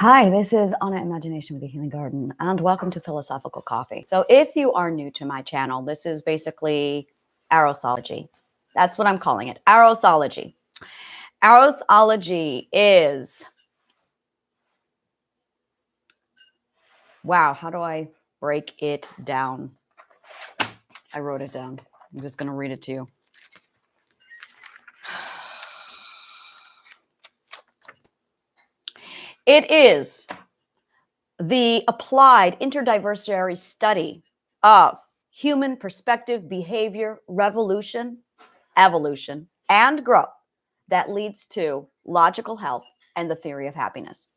Hi, this is Anna Imagination with the Healing Garden, and welcome to Philosophical Coffee. So if you are new to my channel, this is basically Arosology. That's what I'm calling it, Arosology. Arosology is, wow, how do I break it down? I wrote it down. I'm just going to read it to you. It is the applied interdiversity study of human perspective, behavior, revolution, evolution, and growth that leads to logical health and the theory of happiness.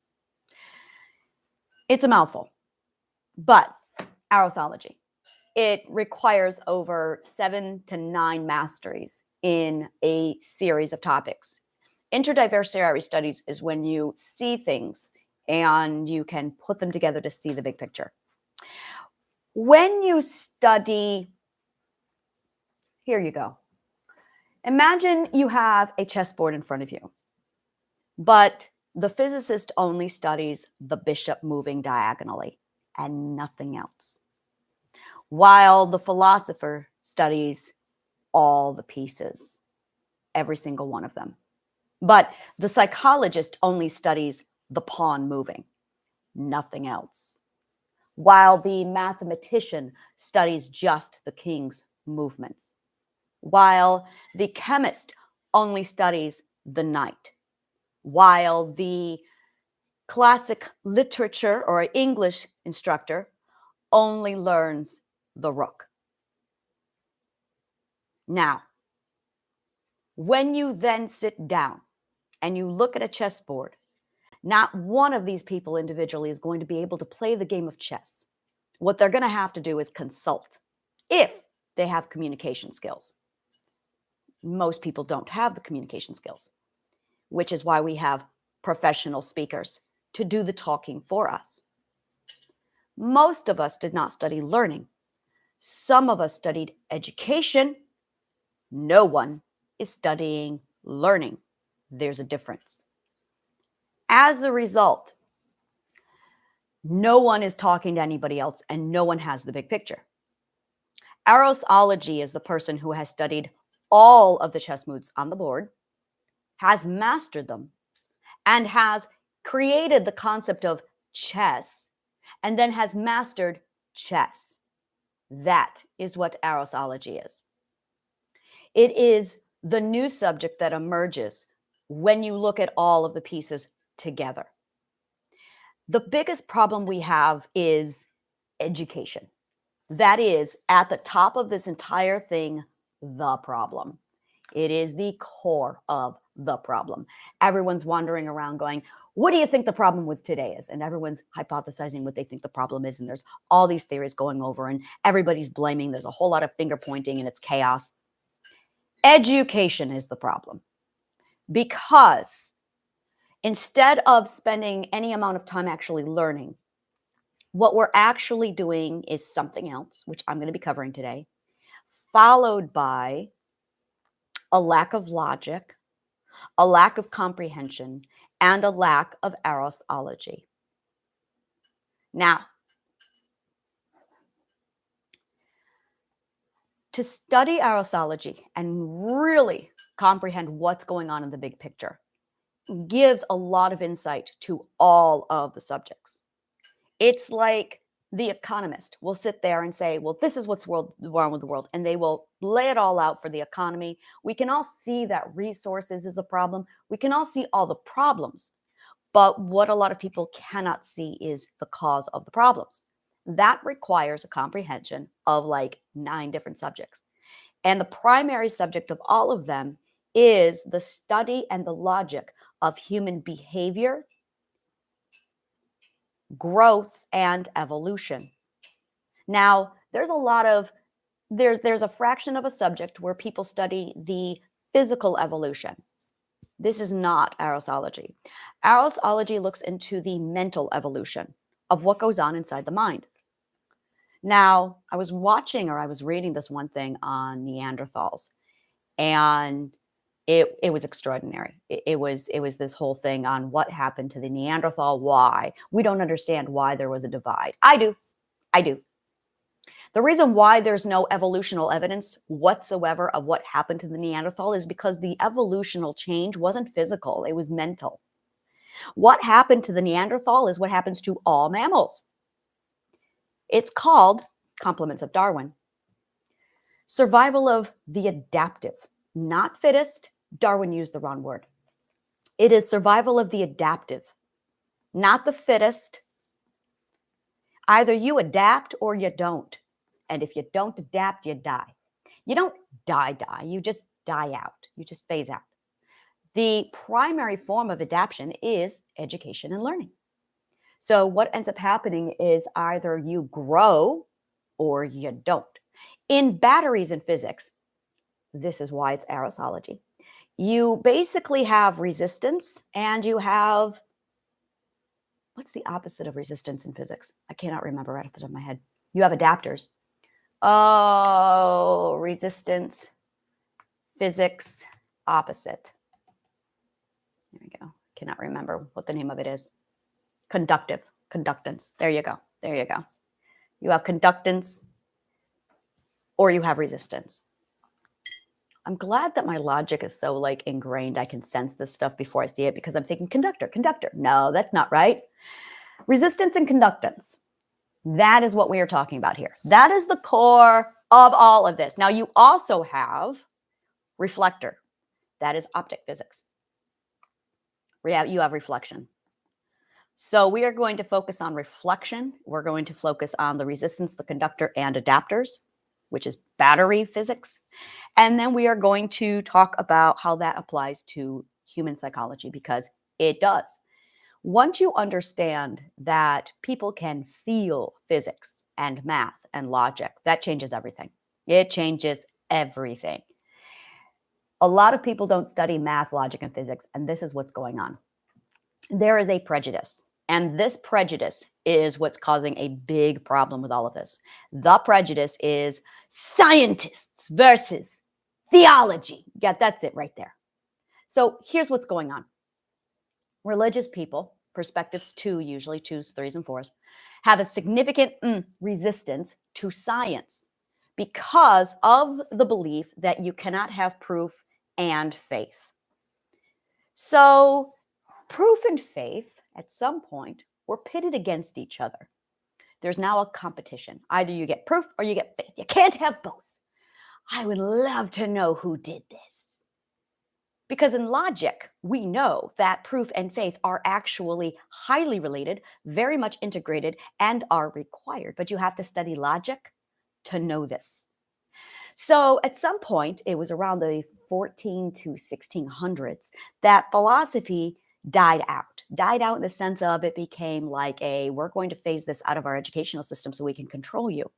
It's a mouthful, but Arosology. It requires over 7 to 9 masteries in a series of topics. Interdiversity studies is when you see things and you can put them together to see the big picture. When you study, here you go. Imagine you have a chessboard in front of you, but the physicist only studies the bishop moving diagonally and nothing else, while the philosopher studies all the pieces, every single one of them. But the psychologist only studies the pawn moving, nothing else, while the mathematician studies just the king's movements, while the chemist only studies the knight, while the classic literature or English instructor only learns the rook. Now, when you then sit down and you look at a chessboard, not one of these people individually is going to be able to play the game of chess. What they're going to have to do is consult if they have communication skills. Most people don't have the communication skills, which is why we have professional speakers to do the talking for us. Most of us did not study learning. Some of us studied education. No one is studying learning. There's a difference. As a result, no one is talking to anybody else and no one has the big picture. Arosology is the person who has studied all of the chess moves on the board, has mastered them, and has created the concept of chess, and then has mastered chess. That is what Arosology is. It is the new subject that emerges when you look at all of the pieces together. The biggest problem we have is education. That is, at the top of this entire thing, the problem. It is the core of the problem. Everyone's wandering around going, what do you think the problem with today is? And everyone's hypothesizing what they think the problem is. And there's all these theories going over and everybody's blaming. There's a whole lot of finger pointing and it's chaos. Education is the problem, because instead of spending any amount of time actually learning, what we're actually doing is something else, which I'm going to be covering today, followed by a lack of logic, a lack of comprehension, and a lack of arosology. Now, to study arosology and really comprehend what's going on in the big picture gives a lot of insight to all of the subjects. It's like The Economist will sit there and say, well, this is what's wrong with the world. And they will lay it all out for the economy. We can all see that resources is a problem. We can all see all the problems. But what a lot of people cannot see is the cause of the problems. That requires a comprehension of like 9 different subjects. And the primary subject of all of them is the study and the logic of human behavior, growth, and evolution. Now, there's a fraction of a subject where people study the physical evolution. This is not Arosology. Arosology looks into the mental evolution of what goes on inside the mind. Now, I was reading this one thing on Neanderthals, and It was extraordinary. It was this whole thing on what happened to the Neanderthal, why. We don't understand why there was a divide. I do. The reason why there's no evolutional evidence whatsoever of what happened to the Neanderthal is because the evolutional change wasn't physical, it was mental. What happened to the Neanderthal is what happens to all mammals. It's called, compliments of Darwin, survival of the adaptive, not fittest. Darwin used the wrong word. It is survival of the adaptive, not the fittest. Either you adapt or you don't. And if you don't adapt, you die. You don't die, you just die out. You just phase out. The primary form of adaptation is education and learning. So what ends up happening is either you grow or you don't. In batteries in physics, this is why it's arosology. You basically have resistance and you have, what's the opposite of resistance in physics? I cannot remember right off the top of my head. You have adapters. Oh, resistance, physics, opposite. There we go. Cannot remember what the name of it is. Conductance. There you go. You have conductance or you have resistance. I'm glad that my logic is so like ingrained. I can sense this stuff before I see it because I'm thinking conductor. No, that's not right. Resistance and conductance. That is what we are talking about here. That is the core of all of this. Now, you also have reflector. That is optic physics. You have reflection. So we are going to focus on reflection. We're going to focus on the resistance, the conductor, and adapters, which is battery physics. And then we are going to talk about how that applies to human psychology, because it does. Once you understand that people can feel physics and math and logic, that changes everything. It changes everything. A lot of people don't study math, logic, and physics, and this is what's going on. There is a prejudice, and this prejudice is what's causing a big problem with all of this. The prejudice is scientists versus theology. Yeah, that's it right there. So here's what's going on. Religious people, perspectives 2, usually 2s, 3s, and 4s, have a significant resistance to science because of the belief that you cannot have proof and faith. So proof and faith at some point were pitted against each other. There's now a competition. Either you get proof or you get faith. You can't have both. I would love to know who did this. Because in logic, we know that proof and faith are actually highly related, very much integrated, and are required. But you have to study logic to know this. So at some point, it was around the 14 to 1600s, that philosophy died out in the sense of it became like we're going to phase this out of our educational system so we can control you.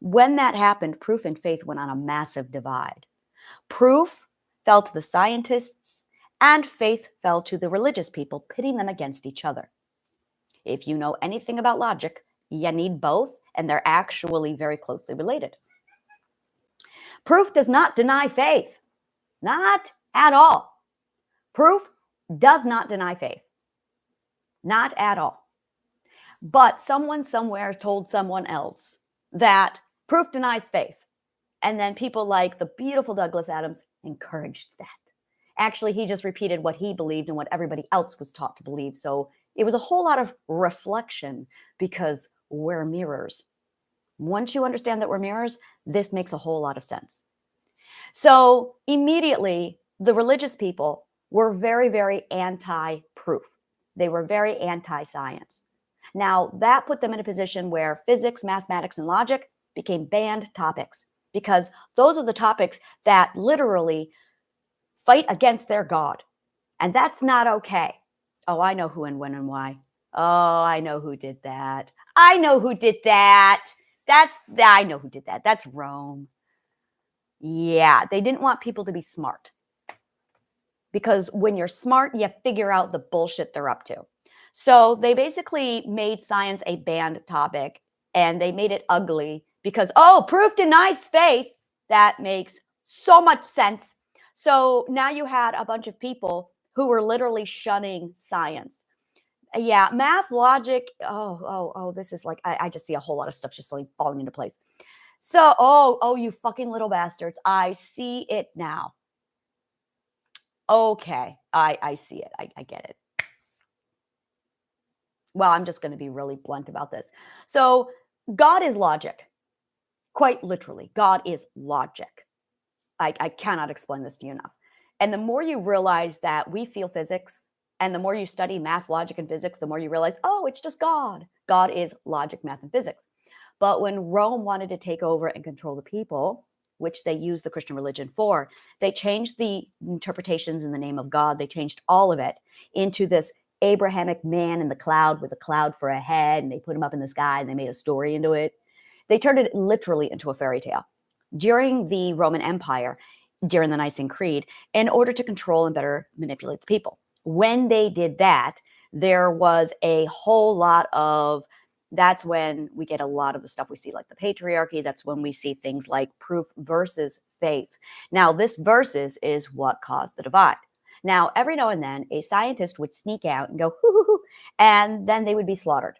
When that happened, proof and faith went on a massive divide. Proof fell to the scientists, and faith fell to the religious people, pitting them against each other. If you know anything about logic, you need both, and they're actually very closely related. Proof does not deny faith. Not at all. Proof does not deny faith. Not at all. But someone somewhere told someone else that proof denies faith. And then people like the beautiful Douglas Adams encouraged that. Actually, he just repeated what he believed and what everybody else was taught to believe. So it was a whole lot of reflection because we're mirrors. Once you understand that we're mirrors, this makes a whole lot of sense. So immediately, the religious people were very, very anti-proof. They were very anti-science. Now, that put them in a position where physics, mathematics, and logic became banned topics, because those are the topics that literally fight against their God. And that's not okay. Oh, I know who and when and why. Oh, I know who did that. I know who did that. I know who did that. That's Rome. Yeah, they didn't want people to be smart. Because when you're smart, you figure out the bullshit they're up to. So they basically made science a banned topic, and they made it ugly because, proof denies faith. That makes so much sense. So now you had a bunch of people who were literally shunning science. Yeah, math, logic. Oh, this is like, I just see a whole lot of stuff just like falling into place. So, you fucking little bastards. I see it now. Okay, I see it. I get it. Well, I'm just going to be really blunt about this. So, God is logic. Quite literally, God is logic. I cannot explain this to you enough. And the more you realize that we feel physics, and the more you study math, logic, and physics, the more you realize, oh, it's just God. God is logic, math, and physics. But when Rome wanted to take over and control the people, which they used the Christian religion for, they changed the interpretations in the name of God. They changed all of it into this Abrahamic man in the cloud with a cloud for a head, and they put him up in the sky and they made a story into it. They turned it literally into a fairy tale. During the Roman Empire, during the Nicene Creed, in order to control and better manipulate the people. When they did that, there was a whole lot of, that's when we get a lot of the stuff we see, like the patriarchy. That's when we see things like proof versus faith. Now, this versus is what caused the divide. Now, every now and then, a scientist would sneak out and go, hoo, hoo, hoo, and then they would be slaughtered.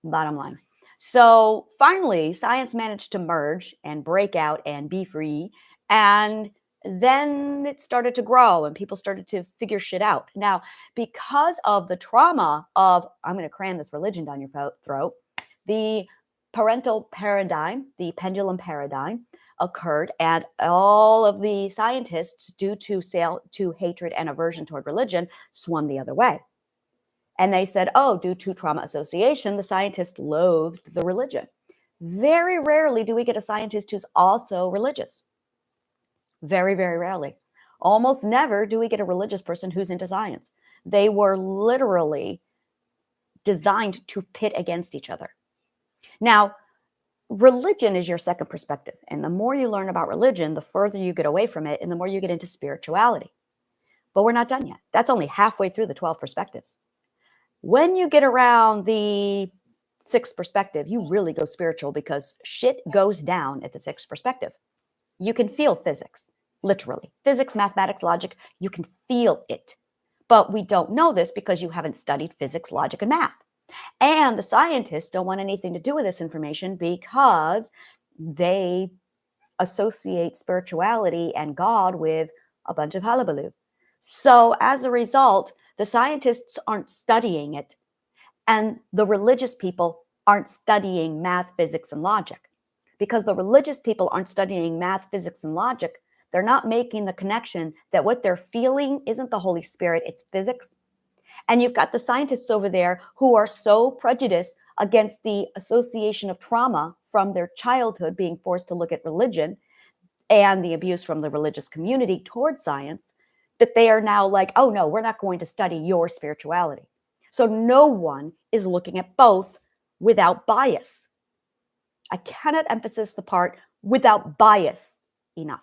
Bottom line. So finally, science managed to merge and break out and be free. And then it started to grow and people started to figure shit out. Now, because of the trauma of, I'm going to cram this religion down your throat, the parental paradigm, the pendulum paradigm occurred, and all of the scientists, due to hatred and aversion toward religion, swung the other way. And they said, oh, due to trauma association, the scientists loathed the religion. Very rarely do we get a scientist who's also religious. Very, very rarely. Almost never do we get a religious person who's into science. They were literally designed to pit against each other. Now, religion is your second perspective. And the more you learn about religion, the further you get away from it and the more you get into spirituality. But we're not done yet. That's only halfway through the 12 perspectives. When you get around the sixth perspective, you really go spiritual because shit goes down at the sixth perspective. You can feel physics, literally. Physics, mathematics, logic, you can feel it. But we don't know this because you haven't studied physics, logic, and math. And the scientists don't want anything to do with this information because they associate spirituality and God with a bunch of hullabaloo. So as a result, the scientists aren't studying it, and the religious people aren't studying math, physics, and logic. Because the religious people aren't studying math, physics, and logic, they're not making the connection that what they're feeling isn't the Holy Spirit, it's physics. And you've got the scientists over there who are so prejudiced against the association of trauma from their childhood being forced to look at religion and the abuse from the religious community towards science, that they are now like, oh no, we're not going to study your spirituality. So no one is looking at both without bias. I cannot emphasize the part without bias enough,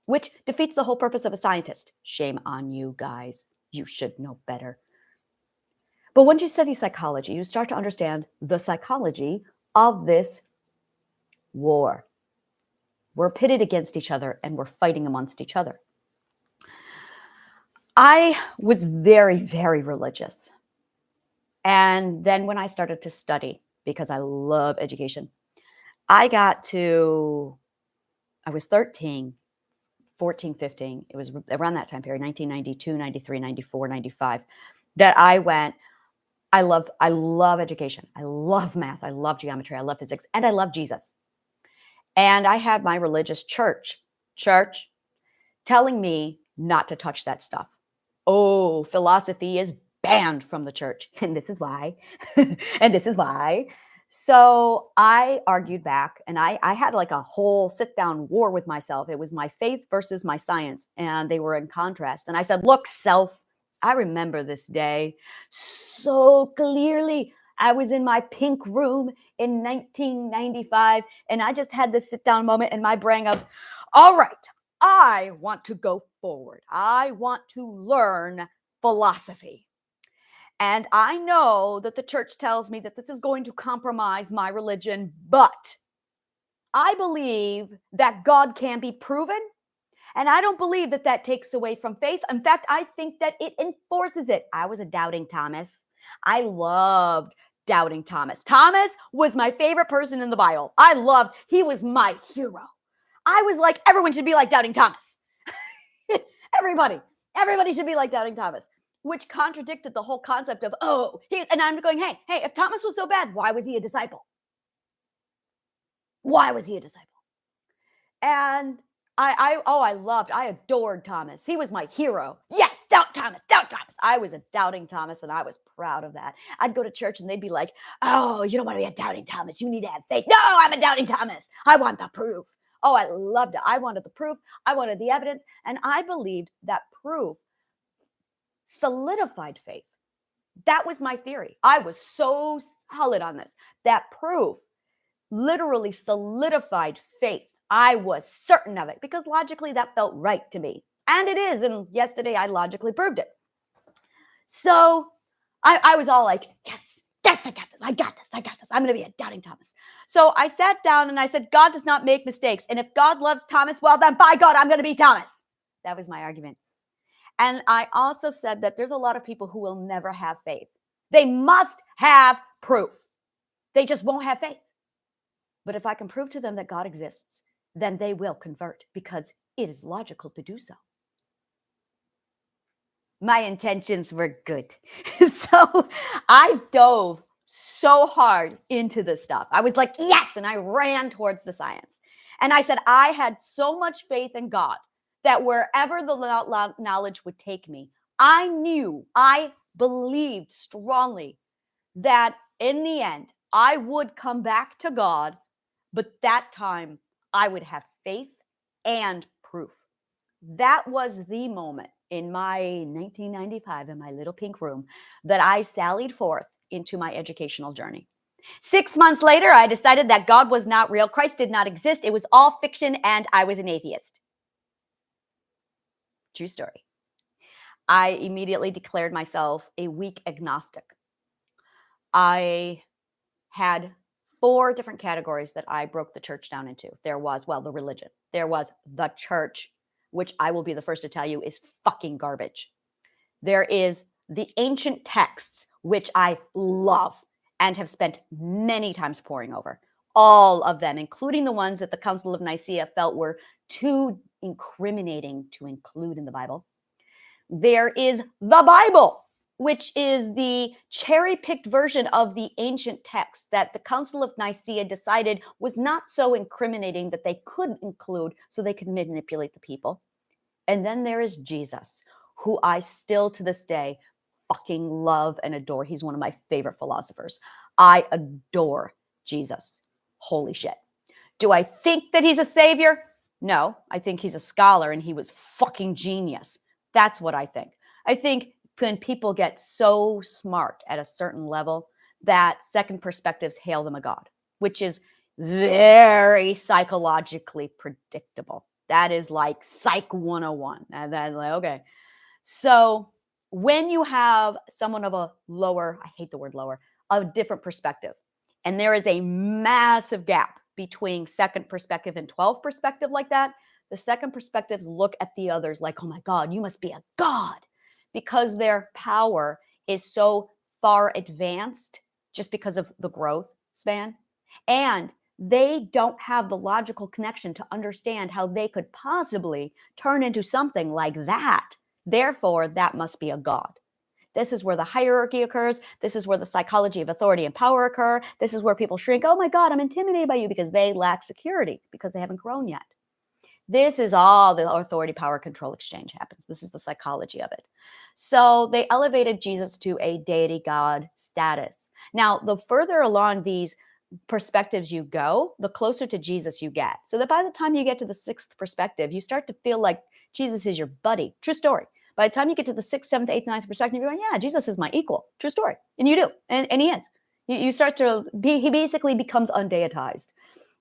which defeats the whole purpose of a scientist. Shame on you guys. You should know better. But once you study psychology, you start to understand the psychology of this war. We're pitted against each other and we're fighting amongst each other. I was very, very religious. And then when I started to study, because I love education, I was 13, 14, 15. It was around that time period, 1992, 93, 94, 95, that I went, I love education. I love math. I love geometry. I love physics. And I love Jesus. And I had my religious church telling me not to touch that stuff. Oh, philosophy is banned from the church. And this is why. And this is why. So I argued back, and I had like a whole sit-down war with myself. It was my faith versus my science, and they were in contrast. And I said, look, self, I remember this day so clearly. I was in my pink room in 1995, and I just had this sit-down moment in my brain of, all right, I want to go forward. I want to learn philosophy. And I know that the church tells me that this is going to compromise my religion, but I believe that God can be proven And I don't believe that that takes away from faith. In fact, I think that it enforces it. I was a doubting Thomas. I loved doubting Thomas. Thomas was my favorite person in the Bible. He was my hero. I was like, everyone should be like doubting Thomas. Everybody should be like doubting Thomas, which contradicted the whole concept of, and I'm going, hey, if Thomas was so bad, why was he a disciple? Why was he a disciple? And I adored Thomas. He was my hero. Yes, doubt Thomas. I was a doubting Thomas, and I was proud of that. I'd go to church, and they'd be like, oh, you don't want to be a doubting Thomas. You need to have faith. No, I'm a doubting Thomas. I want the proof. Oh, I loved it. I wanted the proof. I wanted the evidence. And I believed that proof solidified faith. That was my theory. I was so solid on this. That proof literally solidified faith. I was certain of it because logically that felt right to me. And it is. And yesterday I logically proved it. So I was all like, yes, I got this. I'm going to be a doubting Thomas. So I sat down and I said, God does not make mistakes. And if God loves Thomas, well, then by God, I'm going to be Thomas. That was my argument. And I also said that there's a lot of people who will never have faith. They must have proof. They just won't have faith. But if I can prove to them that God exists, then they will convert because it is logical to do so. My intentions were good. So I dove so hard into this stuff. I was like, yes, and I ran towards the science. And I said, I had so much faith in God that wherever the knowledge would take me, I believed strongly that in the end, I would come back to God, but that time I would have faith and proof. That was the moment in my 1995 in my little pink room that I sallied forth into my educational journey. 6 months later, I decided that God was not real. Christ did not exist. It was all fiction, and I was an atheist. True story. I immediately declared myself a weak agnostic. I had 4 different categories that I broke the church down into. There was, the religion. There was the church, which I will be the first to tell you is fucking garbage. There is the ancient texts, which I love and have spent many times poring over. All of them, including the ones that the Council of Nicaea felt were too incriminating to include in the Bible. There is the Bible, which is the cherry-picked version of the ancient text that the Council of Nicaea decided was not so incriminating that they could include so they could manipulate the people. And then there is Jesus, who I still to this day fucking love and adore. He's one of my favorite philosophers. I adore Jesus. Holy shit. Do I think that he's a savior? No, I think he's a scholar and he was fucking genius. That's what I think. I think when people get so smart at a certain level that second perspectives hail them a god, which is very psychologically predictable. That is like Psych 101. And then like, okay. So when you have someone of a lower, I hate the word lower, a different perspective, and there is a massive gap between second perspective and 12 perspective like that, the second perspectives look at the others like, oh my God, you must be a god, because their power is so far advanced just because of the growth span. And they don't have the logical connection to understand how they could possibly turn into something like that. Therefore, that must be a god. This is where the hierarchy occurs. This is where the psychology of authority and power occur. This is where people shrink. Oh my God, I'm intimidated by you, because they lack security, because they haven't grown yet. This is all the authority, power, control exchange happens. This is the psychology of it. So they elevated Jesus to a deity god status. Now, the further along these perspectives you go, the closer to Jesus you get. So that by the time you get to the 6th perspective, you start to feel like Jesus is your buddy. True story. By the time you get to the 6th, 7th, 8th, 9th perspective, you're going, yeah, Jesus is my equal. True story. And you do. And he is. You start to be, he basically becomes undeitized.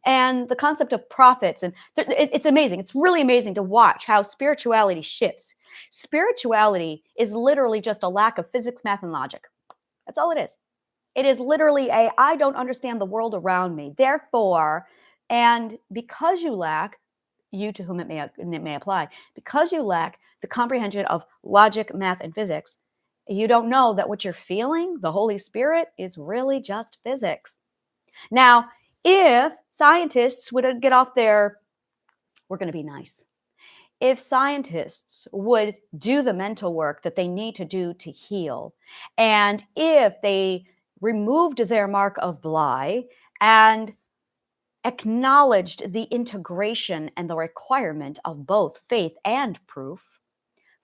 And the concept of prophets, and it's amazing. It's really amazing to watch how spirituality shifts. Spirituality is literally just a lack of physics, math, and logic. That's all it is. It is literally I don't understand the world around me. Therefore, and because you lack, you to whom it may apply. Because you lack the comprehension of logic, math, and physics, you don't know that what you're feeling, the Holy Spirit, is really just physics. Now, if scientists would get off their, we're going to be nice. If scientists would do the mental work that they need to do to heal, and if they removed their mark of Bly and acknowledged the integration and the requirement of both faith and proof,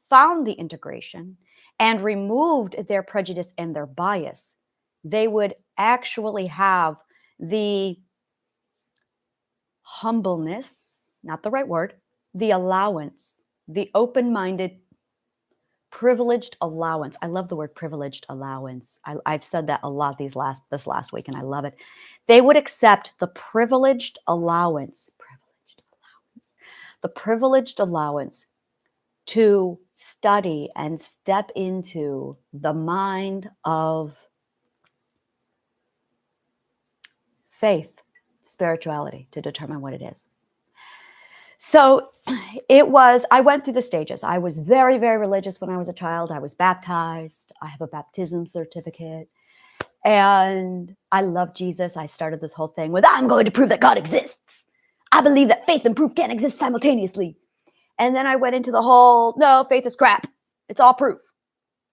found the integration, and removed their prejudice and their bias, they would actually have the humbleness, not the right word, the allowance, the open-minded, privileged allowance. I love the word privileged allowance. I've said that a lot this last week, and I love it. They would accept the privileged allowance, the privileged allowance to study and step into the mind of faith, spirituality, to determine what it is. So I went through the stages. I was very, very religious when I was a child. I was baptized. I have a baptism certificate. And I love Jesus. I started this whole thing with, I'm going to prove that God exists. I believe that faith and proof can't exist simultaneously. And then I went into the whole, no, faith is crap. It's all proof.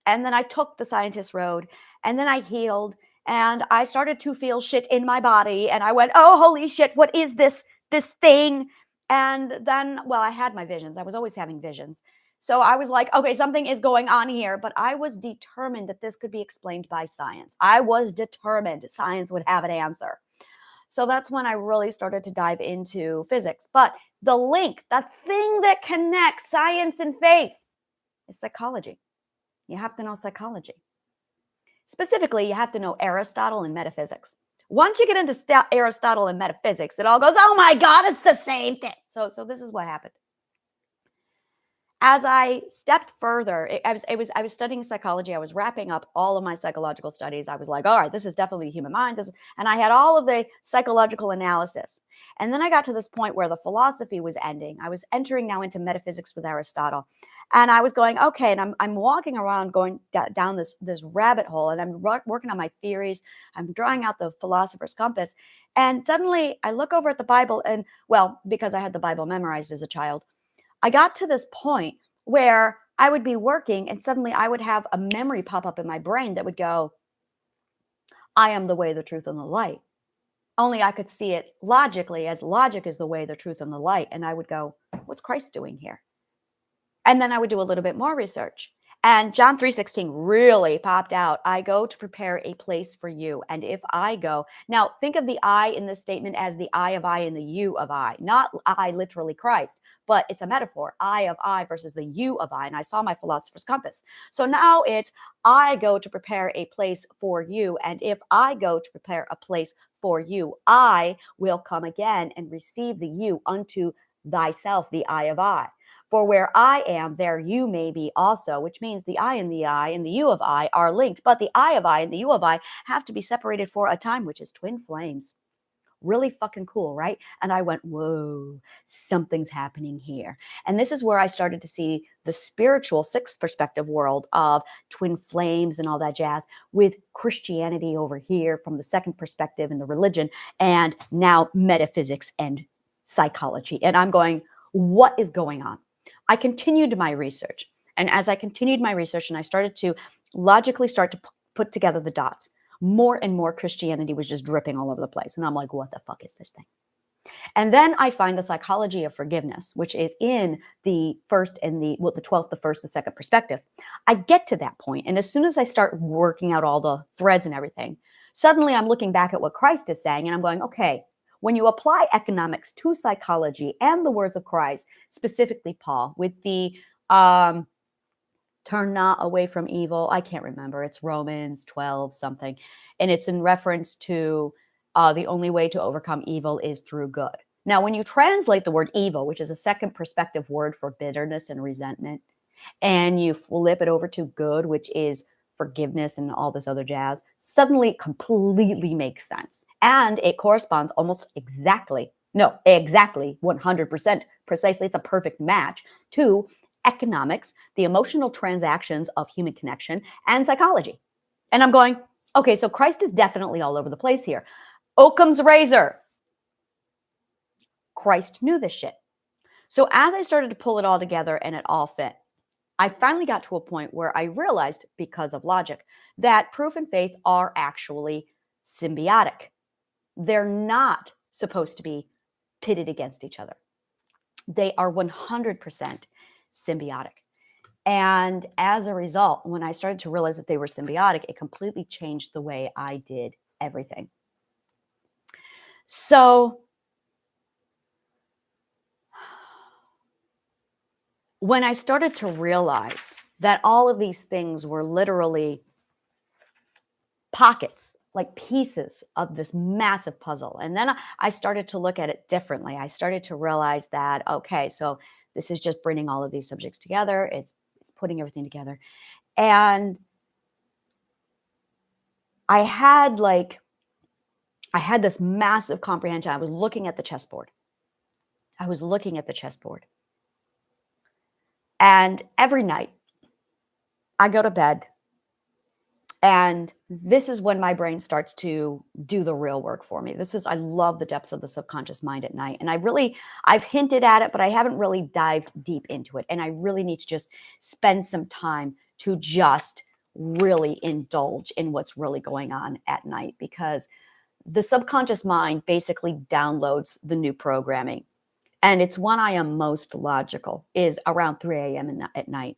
And then I took the scientist road, and then I healed, and I started to feel shit in my body. And I went, oh, holy shit, what is this thing? And then, well, I had my visions. I was always having visions. So I was like, okay, something is going on here. But I was determined that this could be explained by science. I was determined science would have an answer. So that's when I really started to dive into physics. But the link, the thing that connects science and faith, is psychology. You have to know psychology. Specifically, you have to know Aristotle and metaphysics. Once you get into Aristotle and metaphysics, it all goes, oh my God, it's the same thing. So this is what happened. As I stepped further, I was studying psychology. I was wrapping up all of my psychological studies. I was like, all right, this is definitely the human mind. And I had all of the psychological analysis. And then I got to this point where the philosophy was ending. I was entering now into metaphysics with Aristotle. And I was going, okay, and I'm walking around going down this rabbit hole, and I'm working on my theories. I'm drawing out the philosopher's compass. And suddenly I look over at the Bible, and well, because I had the Bible memorized as a child, I got to this point where I would be working, and suddenly I would have a memory pop up in my brain that would go, I am the way, the truth, and the light. Only I could see it logically, as logic is the way, the truth, and the light. And I would go, what's Christ doing here? And then I would do a little bit more research. And John 3:16 really popped out. I go to prepare a place for you. And if I go, now think of the I in this statement as the I of I and the you of I, not I literally Christ, but it's a metaphor, I of I versus the you of I. And I saw my philosopher's compass. So now it's I go to prepare a place for you. And if I go to prepare a place for you, I will come again and receive the you unto thyself, the I of I. For where I am, there you may be also, which means the I and the you of I are linked. But the I of I and the you of I have to be separated for a time, which is twin flames. Really fucking cool, right? And I went, whoa, something's happening here. And this is where I started to see the spiritual sixth perspective world of twin flames and all that jazz, with Christianity over here from the second perspective and the religion, and now metaphysics and psychology. And I'm going, what is going on? I continued my research. And as I continued my research and I started to logically start to put together the dots, more and more Christianity was just dripping all over the place. And I'm like, what the fuck is this thing? And then I find the psychology of forgiveness, which is in the first and the 12th, the first, the second perspective. I get to that point, and as soon as I start working out all the threads and everything, suddenly I'm looking back at what Christ is saying, and I'm going, okay, when you apply economics to psychology and the words of Christ, specifically Paul, with the turn not away from evil. I can't remember. It's Romans 12 something. And it's in reference to the only way to overcome evil is through good. Now, when you translate the word evil, which is a second perspective word for bitterness and resentment, and you flip it over to good, which is forgiveness and all this other jazz, suddenly it completely makes sense. And it corresponds almost exactly, No, exactly, 100%, precisely. It's a perfect match to economics, the emotional transactions of human connection, and psychology. And I'm going, okay, so Christ is definitely all over the place here. Occam's razor. Christ knew this shit. So as I started to pull it all together and it all fit, I finally got to a point where I realized, because of logic, that proof and faith are actually symbiotic. They're not supposed to be pitted against each other. They are 100% symbiotic. And as a result, when I started to realize that they were symbiotic, it completely changed the way I did everything. So when I started to realize that all of these things were literally pockets, like pieces of this massive puzzle, and then I started to look at it differently. I started to realize that, okay, so this is just bringing all of these subjects together. It's putting everything together. And I had this massive comprehension. I was looking at the chessboard. And every night I go to bed, and this is when my brain starts to do the real work for me. I love the depths of the subconscious mind at night. And I've hinted at it, but I haven't really dived deep into it. And I really need to just spend some time to just really indulge in what's really going on at night, because the subconscious mind basically downloads the new programming. And it's when I am most logical is around 3 a.m. at night.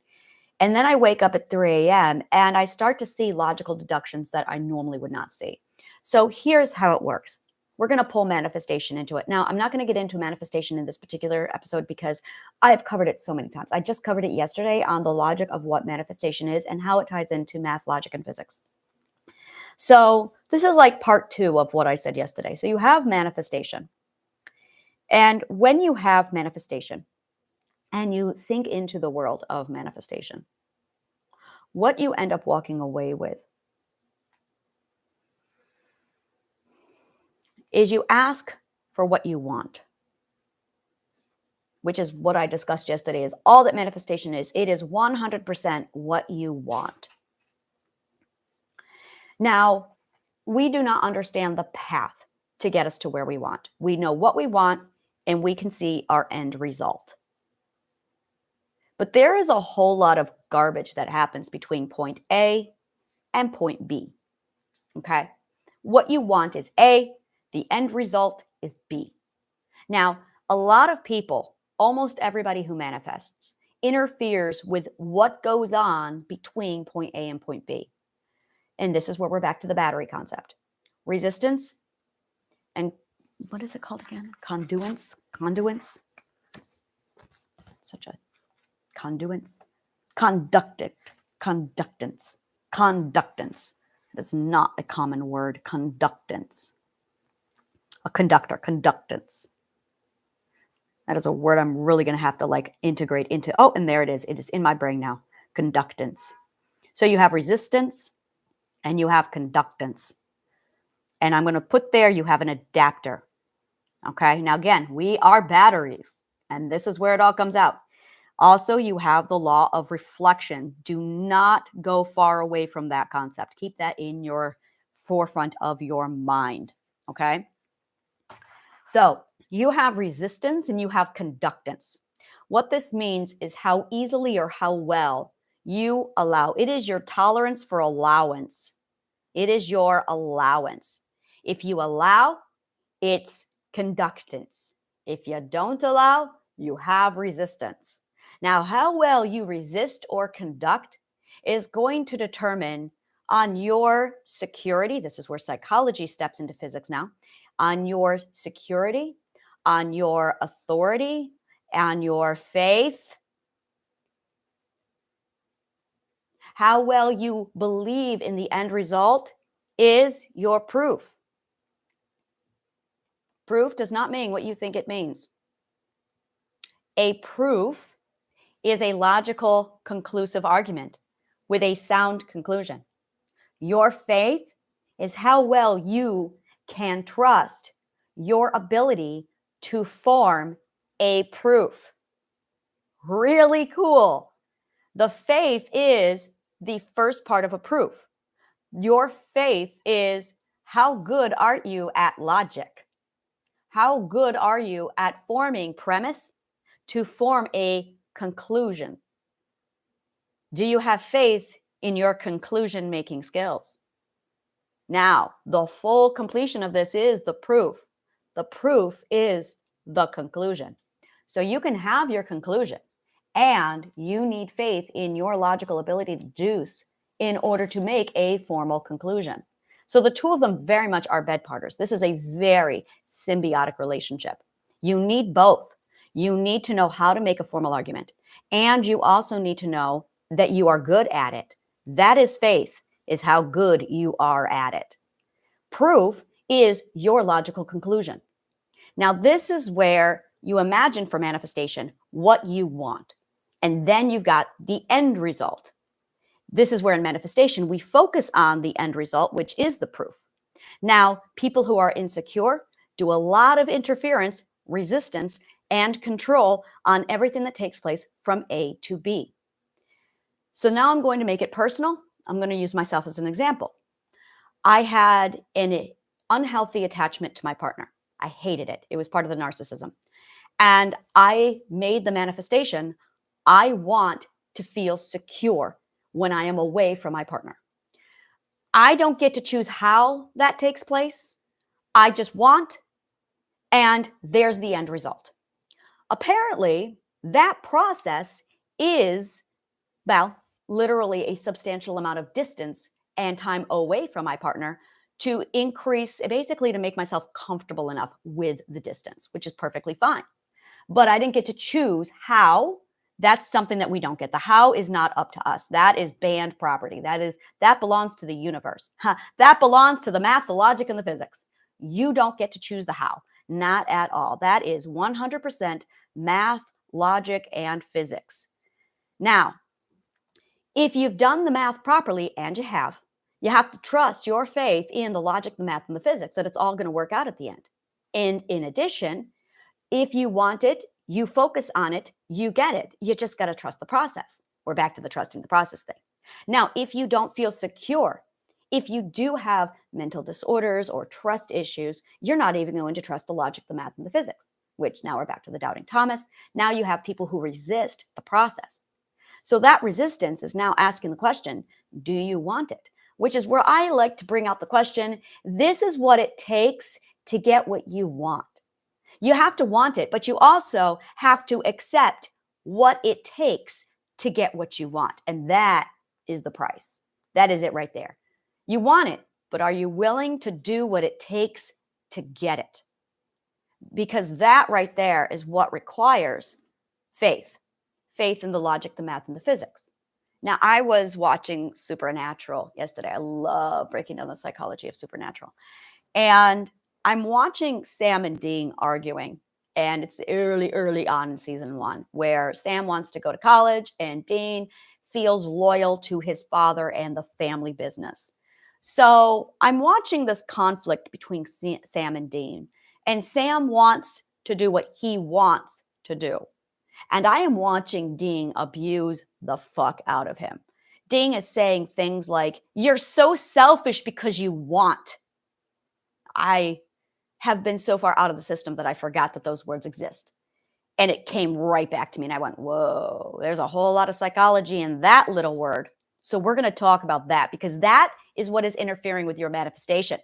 And then I wake up at 3 a.m. and I start to see logical deductions that I normally would not see. So here's how it works. We're going to pull manifestation into it. Now, I'm not going to get into manifestation in this particular episode because I have covered it so many times. I just covered it yesterday on the logic of what manifestation is and how it ties into math, logic, and physics. So this is like part 2 of what I said yesterday. So you have manifestation. And when you have manifestation and you sink into the world of manifestation, what you end up walking away with is you ask for what you want, which is what I discussed yesterday, is all that manifestation is. It is 100% what you want. Now, we do not understand the path to get us to where we want. We know what we want and we can see our end result. But there is a whole lot of garbage that happens between point A and point B. Okay? What you want is A, the end result is B. Now, a lot of people, almost everybody who manifests, interferes with what goes on between point A and point B. And this is where we're back to the battery concept. Resistance and what is it called again? Conduence. Such a conduence. Conductance. It is not a common word. Conductance. A conductor. Conductance. That is a word I'm really going to have to integrate into. Oh, and there it is. It is in my brain now. Conductance. So you have resistance and you have conductance. And I'm going to put there, you have an adapter. Okay. Now, again, we are batteries, and this is where it all comes out. Also, you have the law of reflection. Do not go far away from that concept. Keep that in your forefront of your mind. Okay. So you have resistance and you have conductance. What this means is how easily or how well you allow. It is your tolerance for allowance. It is your allowance. If you allow, it's conductance. If you don't allow, you have resistance. Now, how well you resist or conduct is going to determine on your security. This is where psychology steps into physics now. On your security, on your authority, on your faith, how well you believe in the end result is your proof. Proof does not mean what you think it means. A proof is a logical, conclusive argument with a sound conclusion. Your faith is how well you can trust your ability to form a proof. Really cool. The faith is the first part of a proof. Your faith is how good are you at logic? How good are you at forming premise to form a conclusion? Do you have faith in your conclusion making skills? Now, the full completion of this is the proof. The proof is the conclusion. So you can have your conclusion, and you need faith in your logical ability to deduce in order to make a formal conclusion. So the two of them very much are bed partners. This is a very symbiotic relationship. You need both. You need to know how to make a formal argument, and you also need to know that you are good at it. That is faith, is how good you are at it. Proof is your logical conclusion. Now, this is where you imagine for manifestation what you want, and then you've got the end result. This is where in manifestation we focus on the end result, which is the proof. Now, people who are insecure do a lot of interference, resistance, and control on everything that takes place from A to B. So now I'm going to make it personal. I'm going to use myself as an example. I had an unhealthy attachment to my partner. I hated it. It was part of the narcissism. And I made the manifestation, I want to feel secure when I am away from my partner. I don't get to choose how that takes place. I just want, and there's the end result. Apparently, that process is, well, literally a substantial amount of distance and time away from my partner to increase, basically to make myself comfortable enough with the distance, which is perfectly fine. But I didn't get to choose how. That's something that we don't get. The how is not up to us. That is banned property. That belongs to the universe. That belongs to the math, the logic, and the physics. You don't get to choose the how. Not at all. That is 100% math, logic, and physics. Now, if you've done the math properly, and you have to trust your faith in the logic, the math, and the physics that it's all going to work out at the end. And in addition, if you want it, you focus on it, you get it. You just got to trust the process. We're back to the trusting the process thing. Now, if you don't feel secure, if you do have mental disorders or trust issues, you're not even going to trust the logic, the math, and the physics, which now we're back to the doubting Thomas. Now you have people who resist the process. So that resistance is now asking the question, do you want it? Which is where I like to bring out the question, this is what it takes to get what you want. You have to want it, but you also have to accept what it takes to get what you want. And that is the price. That is it right there. You want it, but are you willing to do what it takes to get it? Because that right there is what requires faith. Faith in the logic, the math, and the physics. Now, I was watching Supernatural yesterday. I love breaking down the psychology of Supernatural. And I'm watching Sam and Dean arguing, and it's early on in season 1, where Sam wants to go to college and Dean feels loyal to his father and the family business. So I'm watching this conflict between Sam and Dean, and Sam wants to do what he wants to do. And I am watching Dean abuse the fuck out of him. Dean is saying things like, you're so selfish because you want. I have been so far out of the system that I forgot that those words exist. And it came right back to me and I went, whoa, there's a whole lot of psychology in that little word. So we're going to talk about that because that is what is interfering with your manifestation.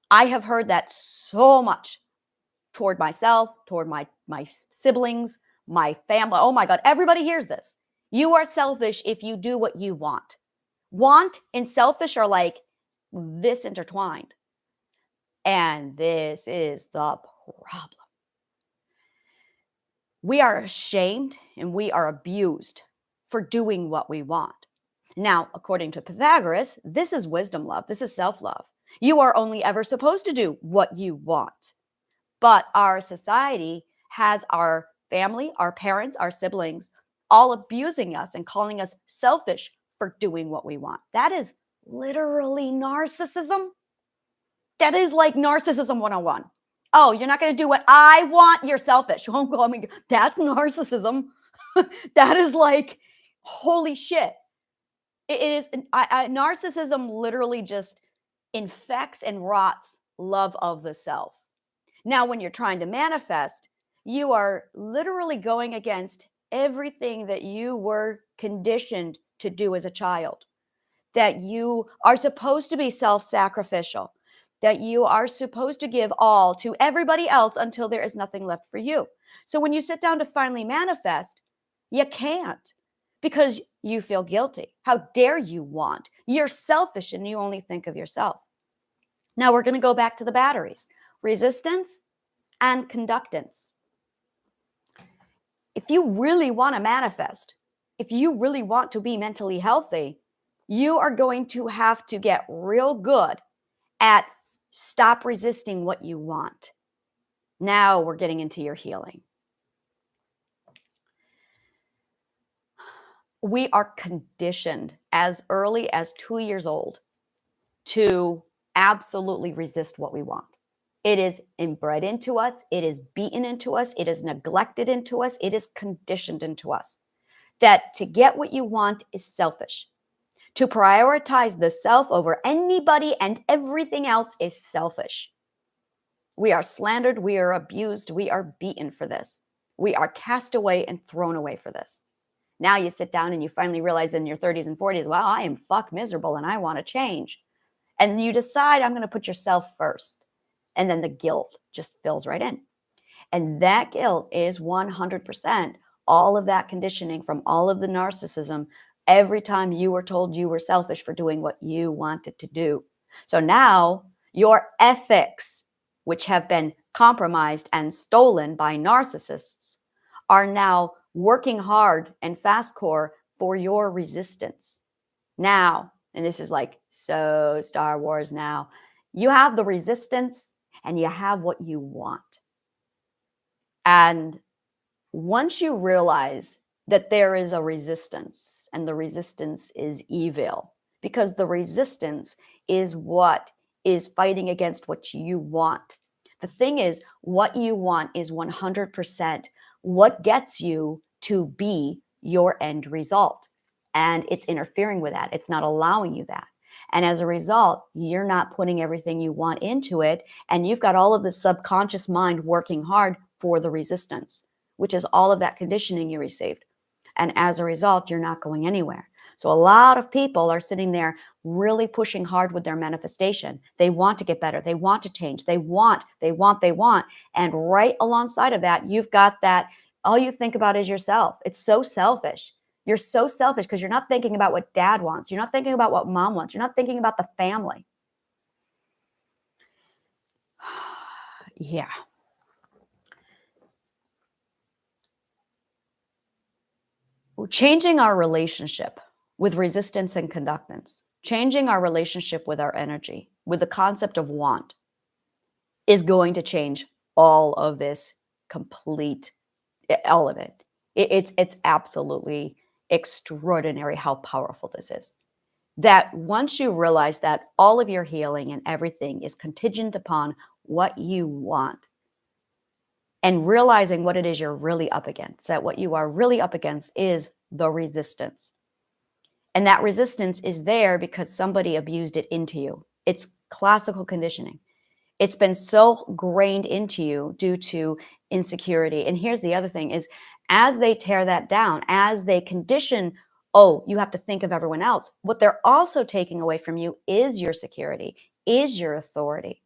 I have heard that so much toward myself, toward my siblings, my family. Oh my God, everybody hears this. You are selfish if you do what you want. Want and selfish are like this intertwined. And this is the problem. We are ashamed and we are abused for doing what we want. Now, according to Pythagoras, this is wisdom love. This is self-love. You are only ever supposed to do what you want. But our society has our family, our parents, our siblings, all abusing us and calling us selfish for doing what we want. That is literally narcissism. That is like narcissism 101. Oh, you're not going to do what I want. You're selfish. Oh, I mean, that's narcissism. That is like, holy shit. It is narcissism literally just infects and rots love of the self. Now, when you're trying to manifest, you are literally going against everything that you were conditioned to do as a child, that you are supposed to be self-sacrificial, that you are supposed to give all to everybody else until there is nothing left for you. So when you sit down to finally manifest, you can't because you feel guilty. How dare you want? You're selfish and you only think of yourself. Now we're going to go back to the batteries, resistance and conductance. If you really want to manifest, if you really want to be mentally healthy, you are going to have to get real good at stop resisting what you want. Now we're getting into your healing. We are conditioned as early as 2 years old to absolutely resist what we want. It is inbred into us. It is beaten into us. It is neglected into us. It is conditioned into us that to get what you want is selfish. To prioritize the self over anybody and everything else is selfish. We are slandered. We are abused. We are beaten for this. We are cast away and thrown away for this. Now you sit down and you finally realize in your 30s and 40s, wow, I am fuck miserable and I want to change. And you decide I'm going to put yourself first. And then the guilt just fills right in. And that guilt is 100% all of that conditioning from all of the narcissism every time you were told you were selfish for doing what you wanted to do. So now your ethics, which have been compromised and stolen by narcissists, are now working hard and fast core for your resistance. Now, and this is like so Star Wars now, you have the resistance and you have what you want. And once you realize that there is a resistance and the resistance is evil, because the resistance is what is fighting against what you want. The thing is, what you want is 100% what gets you to be your end result. And it's interfering with that. It's not allowing you that. And as a result, you're not putting everything you want into it. And you've got all of the subconscious mind working hard for the resistance, which is all of that conditioning you received. And as a result, you're not going anywhere. So a lot of people are sitting there really pushing hard with their manifestation. They want to get better. They want to change. They want. And right alongside of that, you've got that, all you think about is yourself. It's so selfish. You're so selfish because you're not thinking about what dad wants. You're not thinking about what mom wants. You're not thinking about the family. Yeah. Changing our relationship with resistance and conductance, changing our relationship with our energy, with the concept of want, is going to change all of this all of it. It's absolutely extraordinary how powerful this is. That once you realize that all of your healing and everything is contingent upon what you want, and realizing what it is you're really up against, that what you are really up against is the resistance. And that resistance is there because somebody abused it into you. It's classical conditioning. It's been so grained into you due to insecurity. And here's the other thing is, as they tear that down, as they condition, oh, you have to think of everyone else, what they're also taking away from you is your security, is your authority.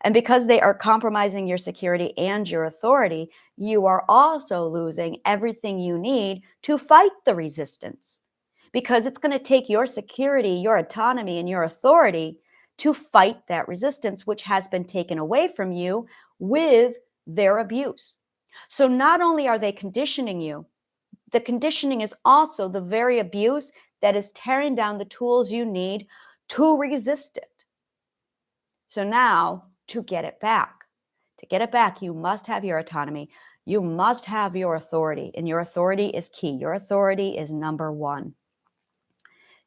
And because they are compromising your security and your authority, you are also losing everything you need to fight the resistance. Because it's going to take your security, your autonomy, and your authority to fight that resistance, which has been taken away from you with their abuse. So not only are they conditioning you, the conditioning is also the very abuse that is tearing down the tools you need to resist it. So now, to get it back, you must have your autonomy. You must have your authority, and your authority is key. Your authority is number one.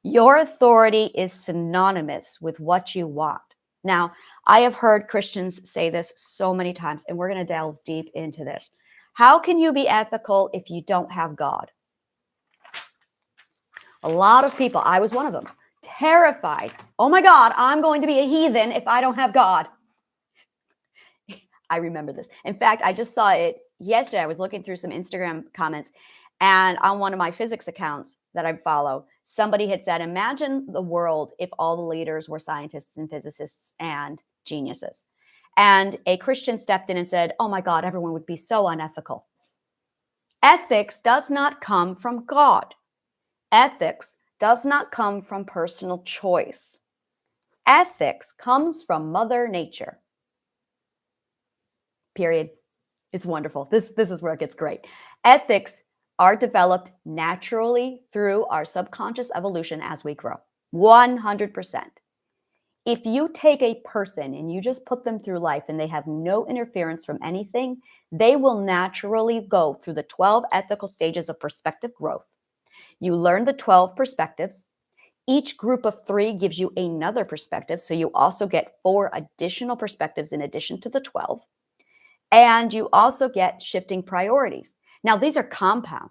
Your authority is synonymous with what you want. Now, I have heard Christians say this so many times, and we're going to delve deep into this. How can you be ethical if you don't have God? A lot of people, I was one of them, terrified. Oh my God, I'm going to be a heathen if I don't have God. I remember this. In fact, I just saw it yesterday. I was looking through some Instagram comments, and on one of my physics accounts that I follow, somebody had said, imagine the world if all the leaders were scientists and physicists and geniuses. And a Christian stepped in and said, oh my God, everyone would be so unethical. Ethics does not come from God. Ethics does not come from personal choice. Ethics comes from Mother Nature. Period. It's wonderful. This is where it gets great. Ethics are developed naturally through our subconscious evolution as we grow. 100%. If you take a person and you just put them through life and they have no interference from anything, they will naturally go through the 12 ethical stages of perspective growth. You learn the 12 perspectives. Each group of 3 gives you another perspective. So you also get 4 additional perspectives in addition to the 12. And you also get shifting priorities. Now, these are compound.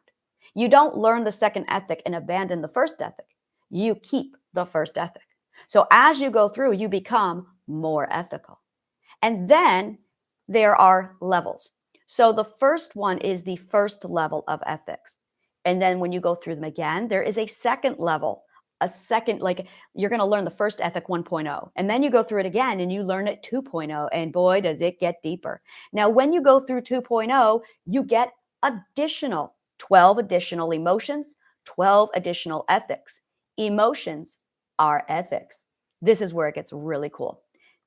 You don't learn the second ethic and abandon the first ethic. You keep the first ethic. So as you go through, you become more ethical. And then there are levels. So the first one is the first level of ethics. And then when you go through them again, there is a second level. Like you're going to learn the first ethic 1.0, and then you go through it again and you learn it 2.0, and boy, does it get deeper. Now, when you go through 2.0, you get 12 additional emotions, 12 additional ethics. Emotions are ethics. This is where it gets really cool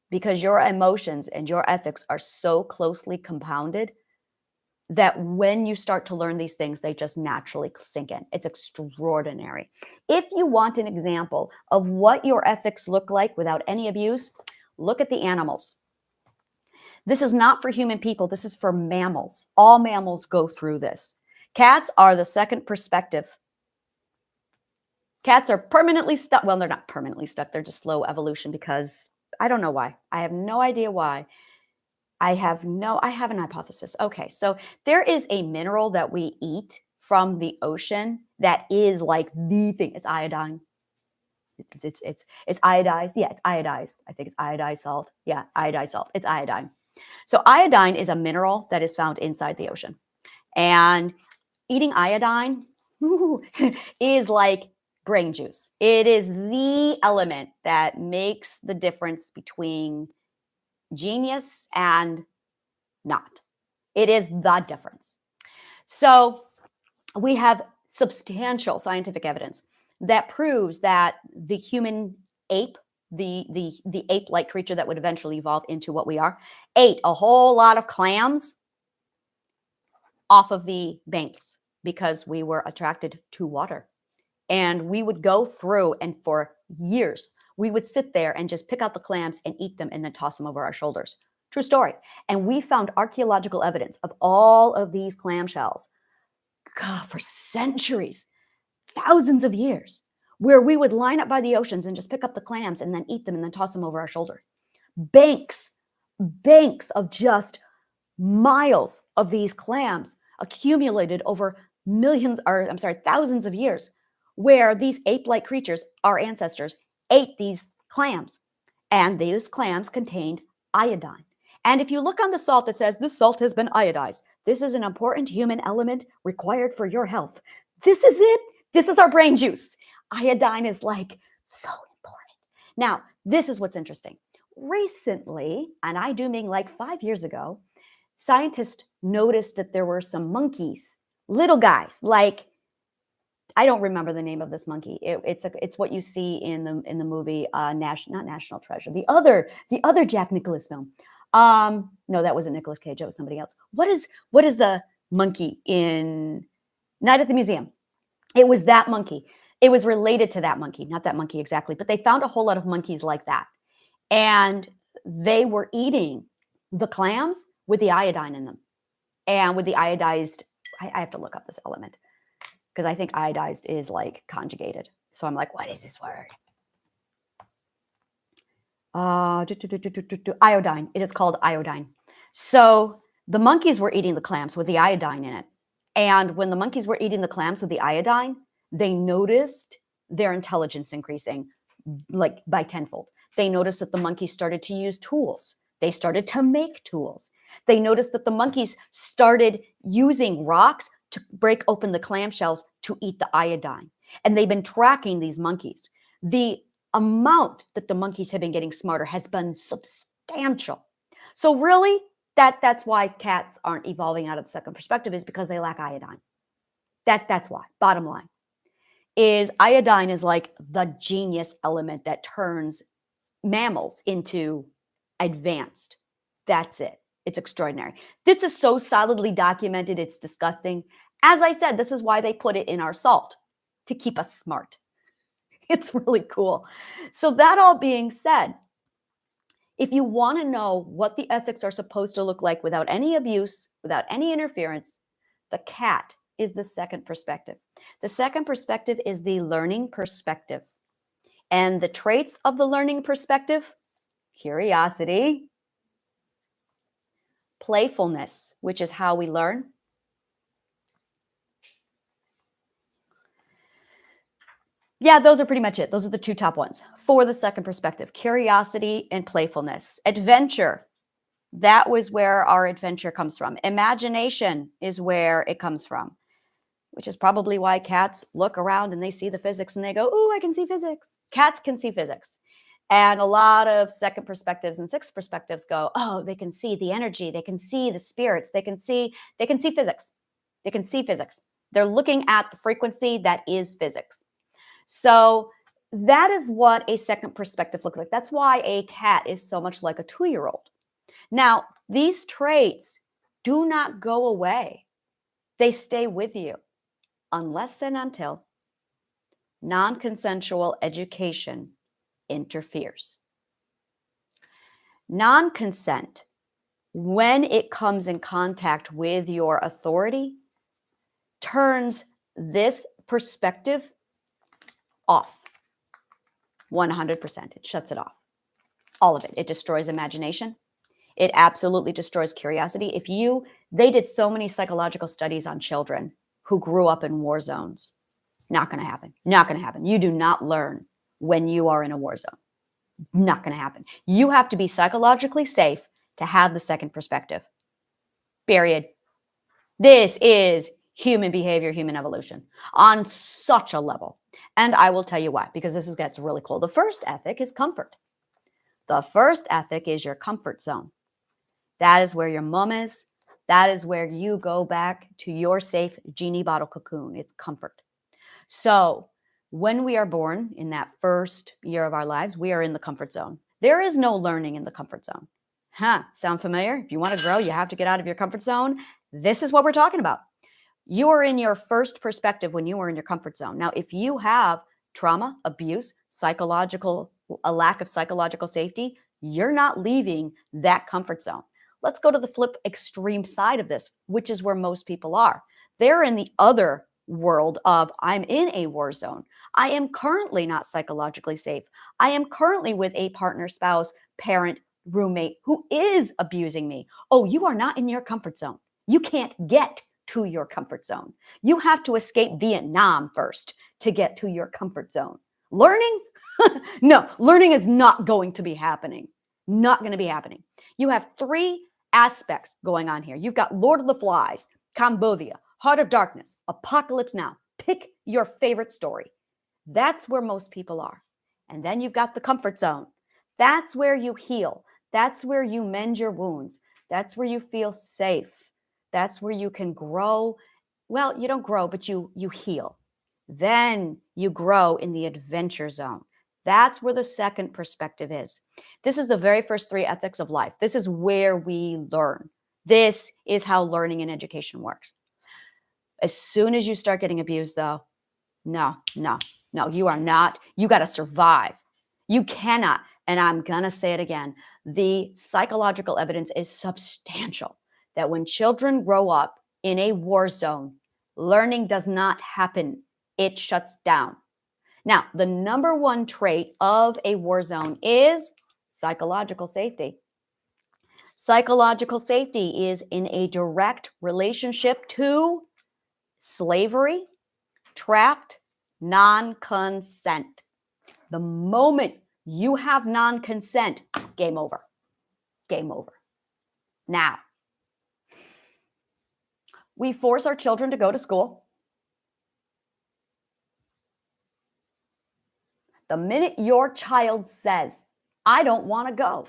because your emotions and your ethics are so closely compounded that when you start to learn these things, they just naturally sink in. It's extraordinary. If you want an example of what your ethics look like without any abuse, look at the animals. This is not for human people. This is for mammals. All mammals go through this. Cats are the second perspective. Cats are permanently stuck. Well, they're not permanently stuck. They're just slow evolution because I don't know why. I have no idea why. I have an hypothesis. Okay, so there is a mineral that we eat from the ocean that is like the thing. It's iodine. It's iodized. Yeah, it's iodized. I think it's iodized salt. Yeah, iodized salt. It's iodine. So iodine is a mineral that is found inside the ocean. And eating iodine is like brain juice. It is the element that makes the difference between genius and not. It is the difference. So we have substantial scientific evidence that proves that the human ape, the ape-like creature that would eventually evolve into what we are, ate a whole lot of clams off of the banks because we were attracted to water. And we would go through, and for years, we would sit there and just pick out the clams and eat them and then toss them over our shoulders. True story. And we found archaeological evidence of all of these clamshells, for centuries, thousands of years, where we would line up by the oceans and just pick up the clams and then eat them and then toss them over our shoulder. Banks of just miles of these clams accumulated over thousands of years, where these ape-like creatures, our ancestors, ate these clams. And these clams contained iodine. And if you look on the salt, it says, this salt has been iodized. This is an important human element required for your health. This is it. This is our brain juice. Iodine is like so important. Now, this is what's interesting. Recently, and I do mean like 5 years ago, scientists noticed that there were some monkeys, little guys, like, I don't remember the name of this monkey. It's what you see in the movie not National Treasure, the other Jack Nicklaus film. No, that wasn't Nicolas Cage. That was somebody else. What is the monkey in Night at the Museum? It was that monkey. It was related to that monkey, not that monkey exactly, but they found a whole lot of monkeys like that. And they were eating the clams with the iodine in them. And with the iodized, I have to look up this element because I think iodized is like conjugated. So I'm like, what is this word? Iodine. It is called iodine. So the monkeys were eating the clams with the iodine in it. And when the monkeys were eating the clams with the iodine, they noticed their intelligence increasing like by tenfold. They noticed that the monkeys started to use tools. They started to make tools. They noticed that the monkeys started using rocks to break open the clamshells to eat the iodine. And they've been tracking these monkeys. The amount that the monkeys have been getting smarter has been substantial. So really, that's why cats aren't evolving out of the second perspective, is because they lack iodine. That's why. Bottom line is iodine is like the genius element that turns mammals into advanced. That's it. It's extraordinary. This is so solidly documented, it's disgusting. As I said, this is why they put it in our salt, to keep us smart. It's really cool. So that all being said, if you want to know what the ethics are supposed to look like without any abuse, without any interference, the cat is the second perspective. The second perspective is the learning perspective. And the traits of the learning perspective: curiosity, playfulness, which is how we learn, yeah, those are pretty much it. Those are the two top ones for the second perspective: curiosity and playfulness. Adventure, that was where our adventure comes from. Imagination is where it comes from, which is probably why cats look around and they see the physics and they go, "Oh, I can see physics." Cats can see physics. And a lot of second perspectives and sixth perspectives go, "Oh, they can see the energy, they can see the spirits, they can see physics. They can see physics. They're looking at the frequency that is physics." So that is what a second perspective looks like. That's why a cat is so much like a 2-year-old. Now, these traits do not go away. They stay with you unless and until non-consensual education interferes. Non-consent, when it comes in contact with your authority, turns this perspective off 100%. It shuts it off. All of it. It destroys imagination. It absolutely destroys curiosity. They did so many psychological studies on children who grew up in war zones. Not going to happen. Not going to happen. You do not learn when you are in a war zone. Not going to happen. You have to be psychologically safe to have the second perspective. Period. This is human behavior, human evolution on such a level. And I will tell you why, because this gets really cool. The first ethic is comfort. The first ethic is your comfort zone. That is where your mom is. That is where you go back to your safe genie bottle cocoon. It's comfort. So when we are born in that first year of our lives, we are in the comfort zone. There is no learning in the comfort zone. Sound familiar? If you want to grow, you have to get out of your comfort zone. This is what we're talking about. You are in your first perspective when you are in your comfort zone. Now, if you have trauma, abuse, a lack of psychological safety, you're not leaving that comfort zone. Let's go to the flip extreme side of this, which is where most people are. They're in the other world of, I'm in a war zone. I am currently not psychologically safe. I am currently with a partner, spouse, parent, roommate who is abusing me. Oh, you are not in your comfort zone. You can't get to your comfort zone. You have to escape Vietnam first to get to your comfort zone. Learning? No, learning is not going to be happening. Not going to be happening. You have 3 aspects going on here. You've got Lord of the Flies, Cambodia, Heart of Darkness, Apocalypse Now. Pick your favorite story. That's where most people are. And then you've got the comfort zone. That's where you heal. That's where you mend your wounds. That's where you feel safe. That's where you can grow. Well, you don't grow, but you heal. Then you grow in the adventure zone. That's where the second perspective is. This is the very first 3 ethics of life. This is where we learn. This is how learning and education works. As soon as you start getting abused, though, no, you are not. You got to survive. You cannot. And I'm going to say it again. The psychological evidence is substantial that when children grow up in a war zone, learning does not happen. It shuts down. Now, the number 1 trait of a war zone is Psychological safety. Psychological safety is in a direct relationship to slavery, trapped, non-consent. The moment you have non-consent, game over. Game over. Now, we force our children to go to school. The minute your child says, I don't want to go,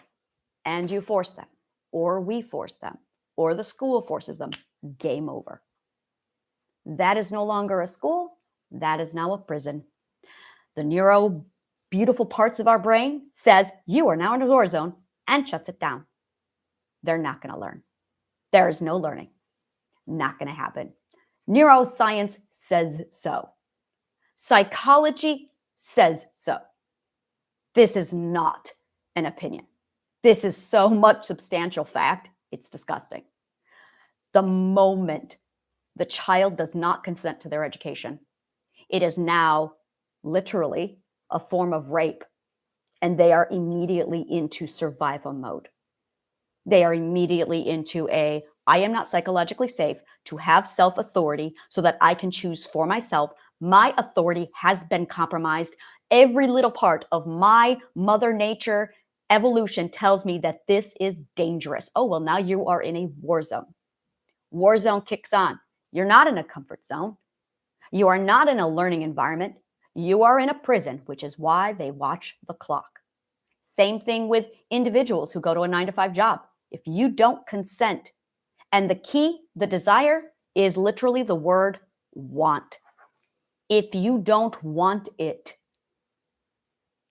and you force them, or we force them, or the school forces them, game over. That is no longer a school. That is now a prison. The neuro beautiful parts of our brain says, you are now in a war zone, and shuts it down. They're not going to learn. There is no learning. Not going to happen. Neuroscience says so. Psychology says so. This is not an opinion. This is so much substantial fact, it's disgusting. The moment the child does not consent to their education, it is now literally a form of rape, and they are immediately into survival mode. They are immediately into I am not psychologically safe to have self-authority so that I can choose for myself. My authority has been compromised. Every little part of my mother nature evolution tells me that this is dangerous. Oh, well, now you are in a war zone. War zone kicks on. You're not in a comfort zone. You are not in a learning environment. You are in a prison, which is why they watch the clock. Same thing with individuals who go to a 9-to-5 job. If you don't consent, and the key, the desire, is literally the word want. If you don't want it,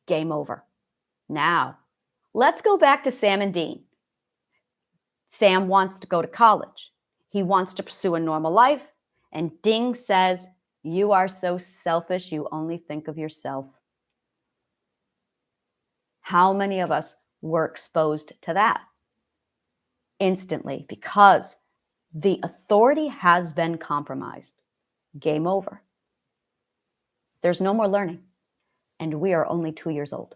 game over. Now, let's go back to Sam and Dean. Sam wants to go to college. He wants to pursue a normal life. And Ding says, you are so selfish, you only think of yourself. How many of us were exposed to that? Instantly, because the authority has been compromised. Game over. There's no more learning. And we are only 2 years old.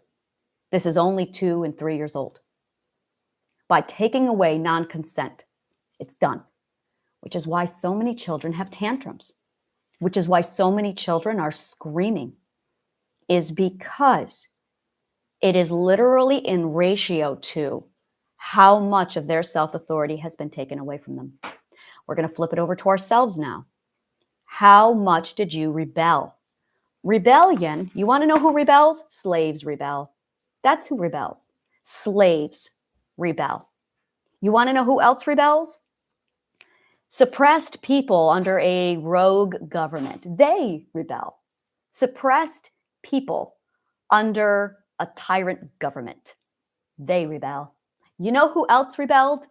This is only 2 and 3 years old. By taking away non-consent, it's done. Which is why so many children have tantrums. Which is why so many children are screaming. Is because it is literally in ratio to how much of their self-authority has been taken away from them. We're going to flip it over to ourselves now. How much did you rebel? Rebellion, you want to know who rebels? Slaves rebel. That's who rebels. Slaves rebel. You want to know who else rebels? Suppressed people under a rogue government. They rebel. Suppressed people under a tyrant government. They rebel. You know who else rebelled?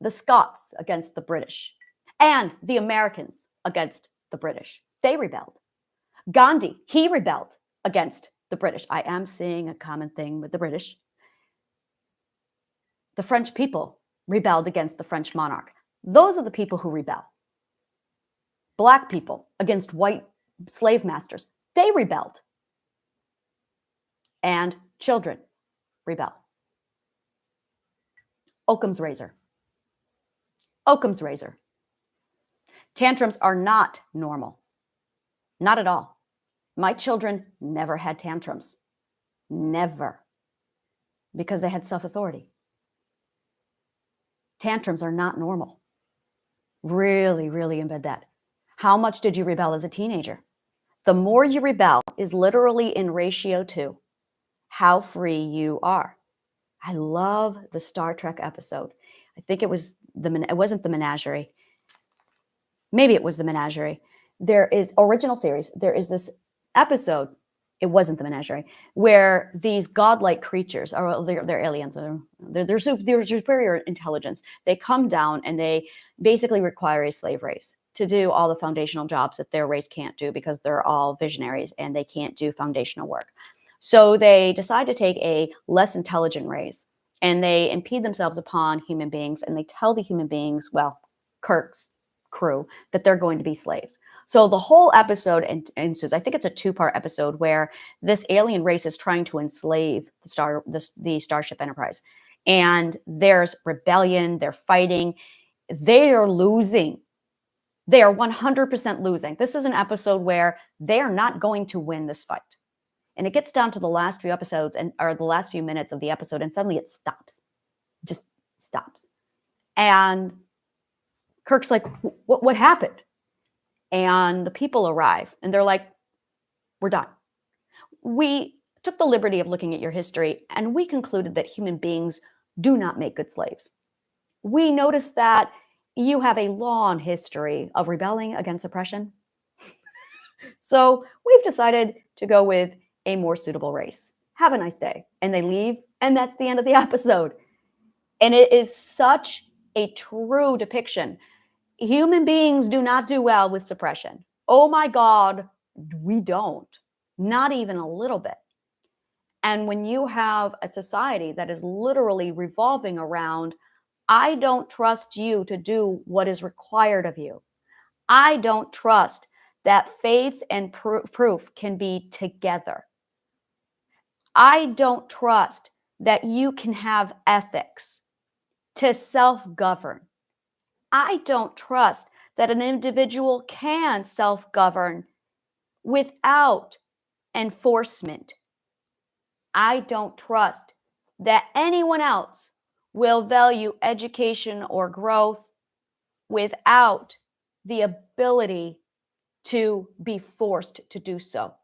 The Scots against the British. And the Americans against the British. They rebelled. Gandhi, he rebelled against the British. I am seeing a common thing with the British. The French people rebelled against the French monarch. Those are the people who rebel. Black people against white slave masters. They rebelled. And children rebel. Occam's razor. Occam's razor. Tantrums are not normal. Not at all. My children never had tantrums. Never. Because they had self-authority. Tantrums are not normal. Really, really embed that. How much did you rebel as a teenager? The more you rebel is literally in ratio to how free you are. I love the Star Trek episode. I think it wasn't the menagerie. Maybe it was the menagerie. There is original series. There is this episode. It wasn't the menagerie, where these godlike creatures, or they're aliens, they're superior intelligence. They come down and they basically require a slave race to do all the foundational jobs that their race can't do because they're all visionaries and they can't do foundational work. So they decide to take a less intelligent race and they impede themselves upon human beings and they tell the human beings, well, crew that they're going to be slaves. So the whole episode ensues. I think it's a 2-part episode where this alien race is trying to enslave the Starship Enterprise. And there's rebellion, they're fighting, they are losing. They are 100% losing. This is an episode where they are not going to win this fight. And it gets down to the last few episodes or the last few minutes of the episode, and suddenly it stops. Just stops. And Kirk's like, what happened? And the people arrive and they're like, we're done. We took the liberty of looking at your history and we concluded that human beings do not make good slaves. We noticed that you have a long history of rebelling against oppression. So we've decided to go with a more suitable race. Have a nice day. And they leave, and that's the end of the episode. And it is such a true depiction. Human beings do not do well with suppression. Oh my God, we don't. Not even a little bit. And when you have a society that is literally revolving around, I don't trust you to do what is required of you. I don't trust that faith and proof can be together. I don't trust that you can have ethics to self-govern. I don't trust that an individual can self-govern without enforcement. I don't trust that anyone else will value education or growth without the ability to be forced to do so.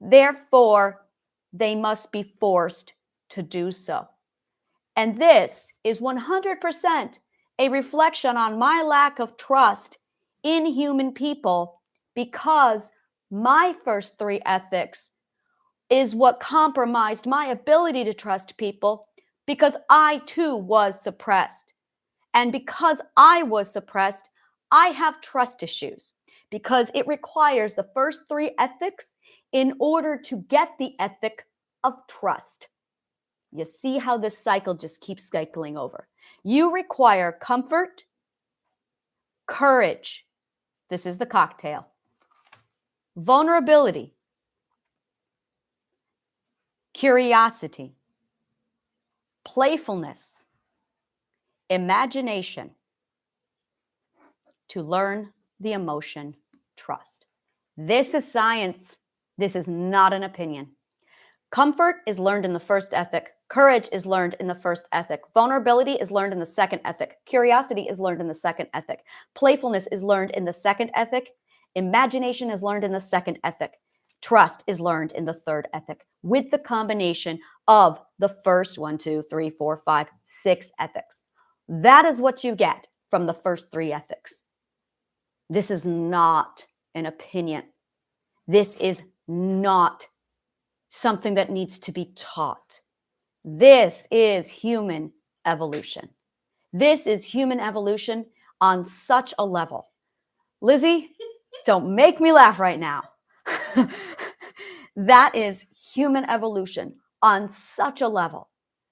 Therefore, they must be forced to do so. And this is 100% a reflection on my lack of trust in human people, because my first 3 ethics is what compromised my ability to trust people, because I too was suppressed. And because I was suppressed, I have trust issues, because it requires the first 3 ethics in order to get the ethic of trust. You see how this cycle just keeps cycling over. You require comfort, courage. This is the cocktail. Vulnerability, curiosity, playfulness, imagination, to learn the emotion trust. This is science. This is not an opinion. Comfort is learned in the first ethic. Courage is learned in the first ethic. Vulnerability is learned in the second ethic. Curiosity is learned in the second ethic. Playfulness is learned in the second ethic. Imagination is learned in the second ethic. Trust is learned in the third ethic, with the combination of the first 1, 2, 3, 4, 5, 6 ethics. That is what you get from the first 3 ethics. This is not an opinion. This is not something that needs to be taught. This is human evolution. This is human evolution on such a level. Lizzie, don't make me laugh right now. That is human evolution on such a level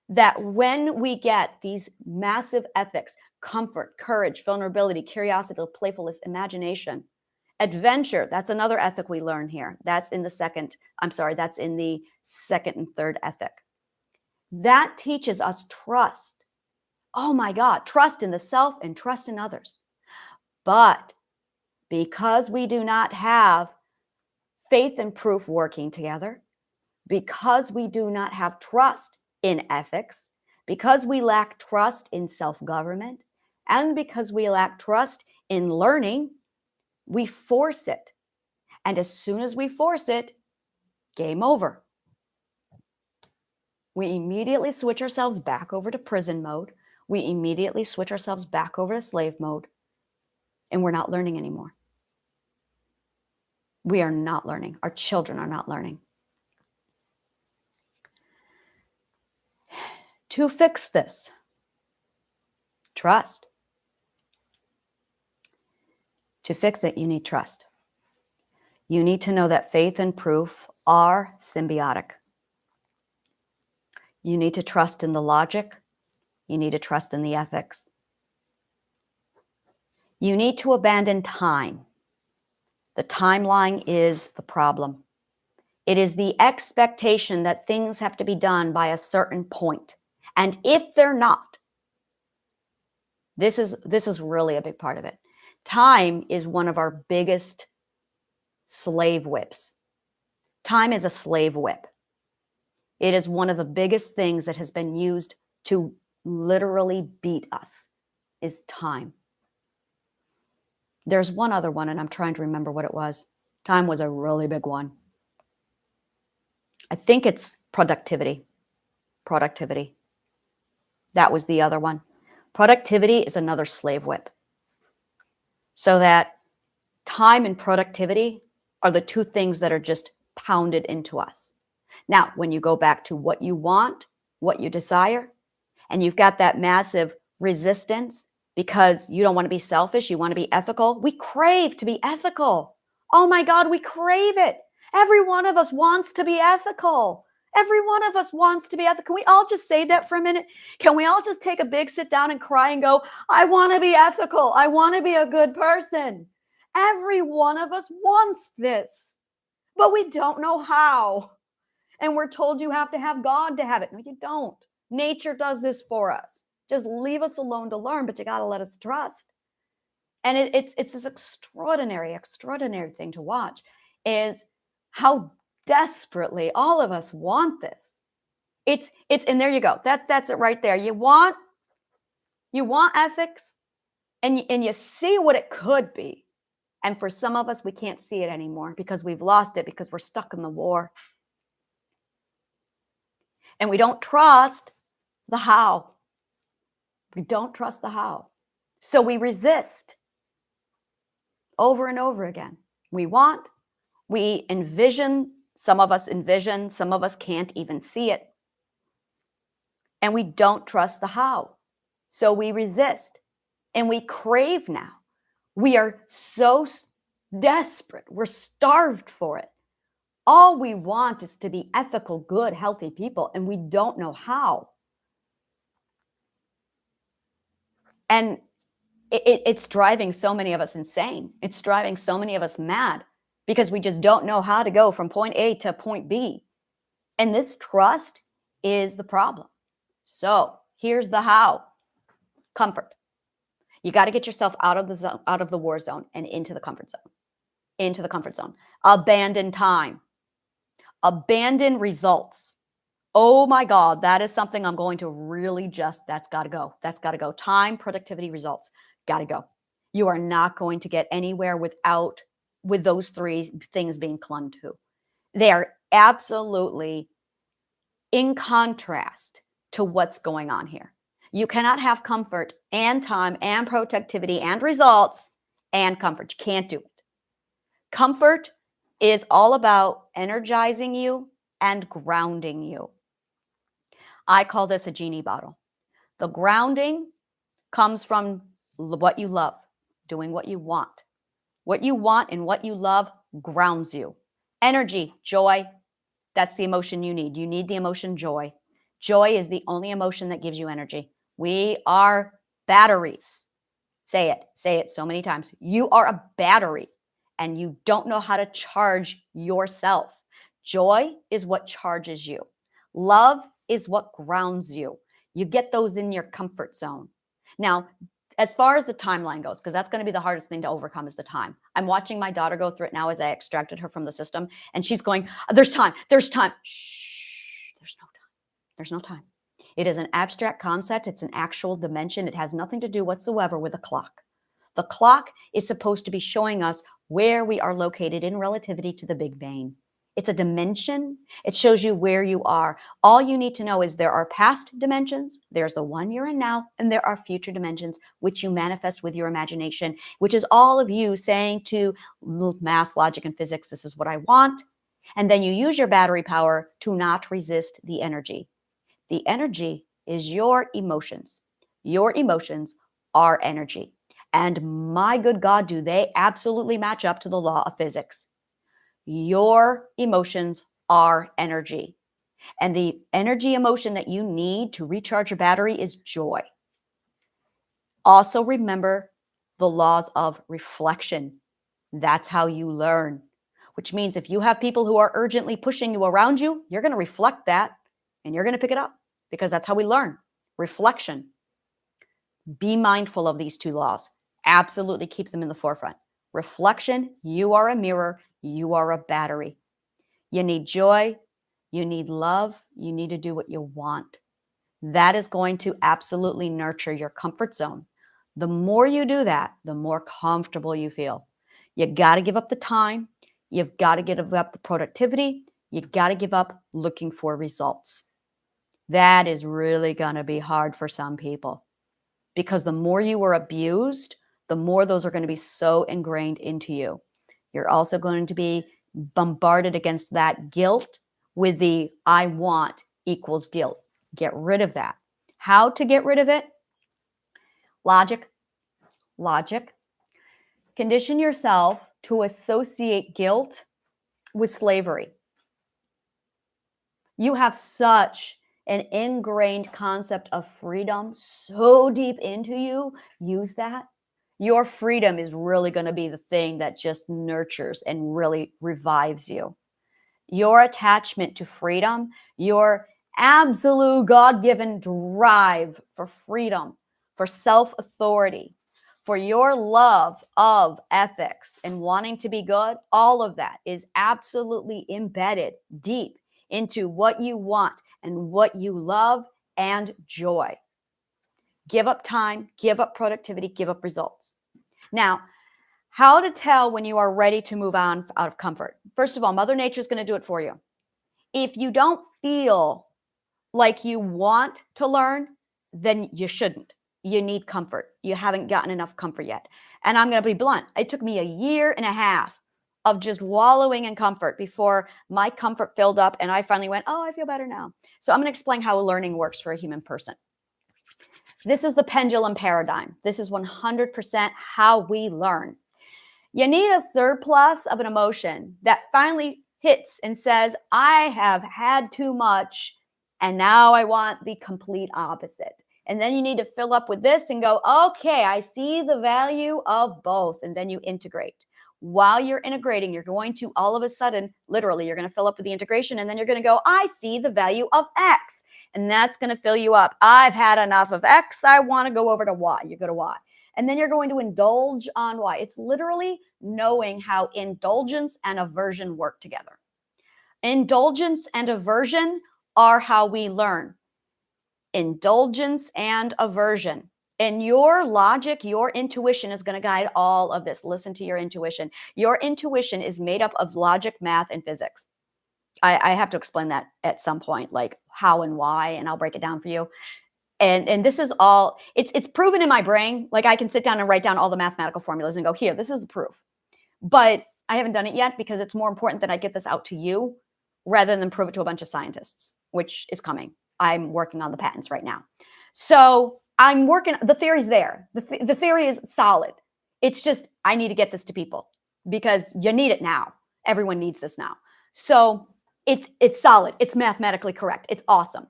that when we get these massive ethics, comfort, courage, vulnerability, curiosity, playfulness, imagination, adventure, that's another ethic we learn here. That's in the second and third ethic. That teaches us trust. Oh my God, trust in the self and trust in others. But because we do not have faith and proof working together, because we do not have trust in ethics, because we lack trust in self-government, and because we lack trust in learning, we force it. And as soon as we force it, game over. We immediately switch ourselves back over to prison mode. We immediately switch ourselves back over to slave mode. And we're not learning anymore. We are not learning. Our children are not learning. To fix this, trust. To fix it, you need trust. You need to know that faith and proof are symbiotic. You need to trust in the logic. You need to trust in the ethics. You need to abandon time. The timeline is the problem. It is the expectation that things have to be done by a certain point. And if they're not, this is really a big part of it. Time is one of our biggest slave whips. Time is a slave whip. It is one of the biggest things that has been used to literally beat us, is time. There's one other one, and I'm trying to remember what it was. Time was a really big one. I think it's productivity. Productivity. That was the other one. Productivity is another slave whip. So that time and productivity are the two things that are just pounded into us. Now, when you go back to what you want, what you desire, and you've got that massive resistance because you don't want to be selfish, you want to be ethical. We crave to be ethical. Oh my God, we crave it. Every one of us wants to be ethical. Every one of us wants to be ethical. Can we all just say that for a minute? Can we all just take a big sit down and cry and go, I want to be ethical. I want to be a good person. Every one of us wants this, but we don't know how. And we're told you have to have God to have it. No, you don't. Nature does this for us. Just leave us alone to learn, but you got to let us trust. And it's this extraordinary thing to watch, is how desperately all of us want this. It's and there you go. That's it right there. You want ethics, and you see what it could be. And for some of us, we can't see it anymore because we've lost it, because we're stuck in the war. And we don't trust the how. We don't trust the how. So we resist over and over again. We envision, some of us envision, some of us can't even see it. And we don't trust the how. So we resist and we crave now. We are so desperate. We're starved for it. All we want is to be ethical, good, healthy people, and we don't know how. And it's driving so many of us insane. It's driving so many of us mad because we just don't know how to go from point A to point B. And this trust is the problem. So here's the how. Comfort. You got to get yourself out of the zone, out of the war zone, and into the comfort zone. Into the comfort zone. Abandon time. Abandon results. Oh my God, that is something I'm going to really that's got to go. That's got to go. Time, productivity, results. Got to go. You are not going to get anywhere with those three things being clung to. They are absolutely in contrast to what's going on here. You cannot have comfort and time and productivity and results and comfort. You can't do it. Comfort is all about energizing you and grounding you. I call this a genie bottle. The grounding comes from what you love, doing what you want. What you want and what you love grounds you. Energy, joy, that's the emotion you need. You need the emotion joy. Joy is the only emotion that gives you energy. We are batteries. Say it so many times. You are a battery and you don't know how to charge yourself. Joy is what charges you. Love is what grounds you. You get those in your comfort zone. Now, as far as the timeline goes, because that's going to be the hardest thing to overcome, is the time. I'm watching my daughter go through it now as I extracted her from the system, and she's going, there's time. Shh, there's no time. There's no time. It is an abstract concept. It's an actual dimension. It has nothing to do whatsoever with a clock. The clock is supposed to be showing us where we are located in relativity to the Big Bang. It's a dimension. It shows you where you are. All you need to know is there are past dimensions. There's the one you're in now, and there are future dimensions, which you manifest with your imagination, which is all of you saying to math, logic, and physics, this is what I want. And then you use your battery power to not resist the energy. The energy is your emotions. Your emotions are energy. And my good God, do they absolutely match up to the law of physics. Your emotions are energy. And the energy emotion that you need to recharge your battery is joy. Also remember the laws of reflection. That's how you learn, which means if you have people who are urgently pushing you around you, you're going to reflect that and you're going to pick it up, because that's how we learn. Reflection. Be mindful of these two laws. Absolutely keep them in the forefront. Reflection, you are a mirror, you are a battery. You need joy, you need love, you need to do what you want. That is going to absolutely nurture your comfort zone. The more you do that, the more comfortable you feel. You got to give up the time. You've got to give up the productivity. You've got to give up looking for results. That is really going to be hard for some people, because the more you were abused, the more those are going to be so ingrained into you. You're also going to be bombarded against that guilt with the I want equals guilt. Get rid of that. How to get rid of it? Logic. Condition yourself to associate guilt with slavery. You have such an ingrained concept of freedom so deep into you. Use that. Your freedom is really going to be the thing that just nurtures and really revives you. Your attachment to freedom, your absolute God-given drive for freedom, for self-authority, for your love of ethics and wanting to be good, all of that is absolutely embedded deep into what you want and what you love and joy. Give up time, give up productivity, give up results. Now, how to tell when you are ready to move on out of comfort? First of all, Mother Nature is going to do it for you. If you don't feel like you want to learn, then you shouldn't. You need comfort. You haven't gotten enough comfort yet. And I'm going to be blunt. It took me 1.5 years of just wallowing in comfort before my comfort filled up and I finally went, oh, I feel better now. So I'm going to explain how learning works for a human person. This is the pendulum paradigm. This is 100% how we learn. You need a surplus of an emotion that finally hits and says, I have had too much and now I want the complete opposite. And then you need to fill up with this and go, okay, I see the value of both. And then you integrate. While you're integrating, you're going to all of a sudden, literally, you're going to fill up with the integration. And then you're going to go, I see the value of X. And that's going to fill you up. I've had enough of X. I want to go over to Y. You go to Y. And then you're going to indulge on Y. It's literally knowing how indulgence and aversion work together. Indulgence and aversion are how we learn. Indulgence and aversion. And your logic, your intuition is going to guide all of this. Listen to your intuition. Your intuition is made up of logic, math, and physics. I have to explain that at some point, like how and why, and I'll break it down for you. And this is all, it's proven in my brain. Like I can sit down and write down all the mathematical formulas and go, here, this is the proof. But I haven't done it yet because it's more important that I get this out to you rather than prove it to a bunch of scientists, which is coming. I'm working on the patents right now. So I'm working, the theory's there. The theory is solid. It's just, I need to get this to people because you need it now. Everyone needs this now. So it's solid. It's mathematically correct. It's awesome.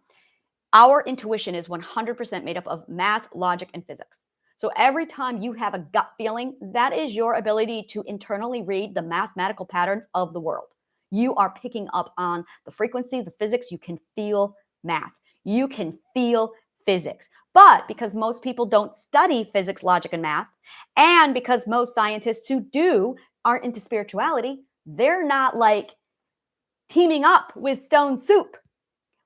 Our intuition is 100% made up of math, logic, and physics. So every time you have a gut feeling, that is your ability to internally read the mathematical patterns of the world. You are picking up on the frequency, the physics. You can feel math. You can feel physics. But because most people don't study physics, logic, and math, and because most scientists who do aren't into spirituality, they're not like teaming up with stone soup.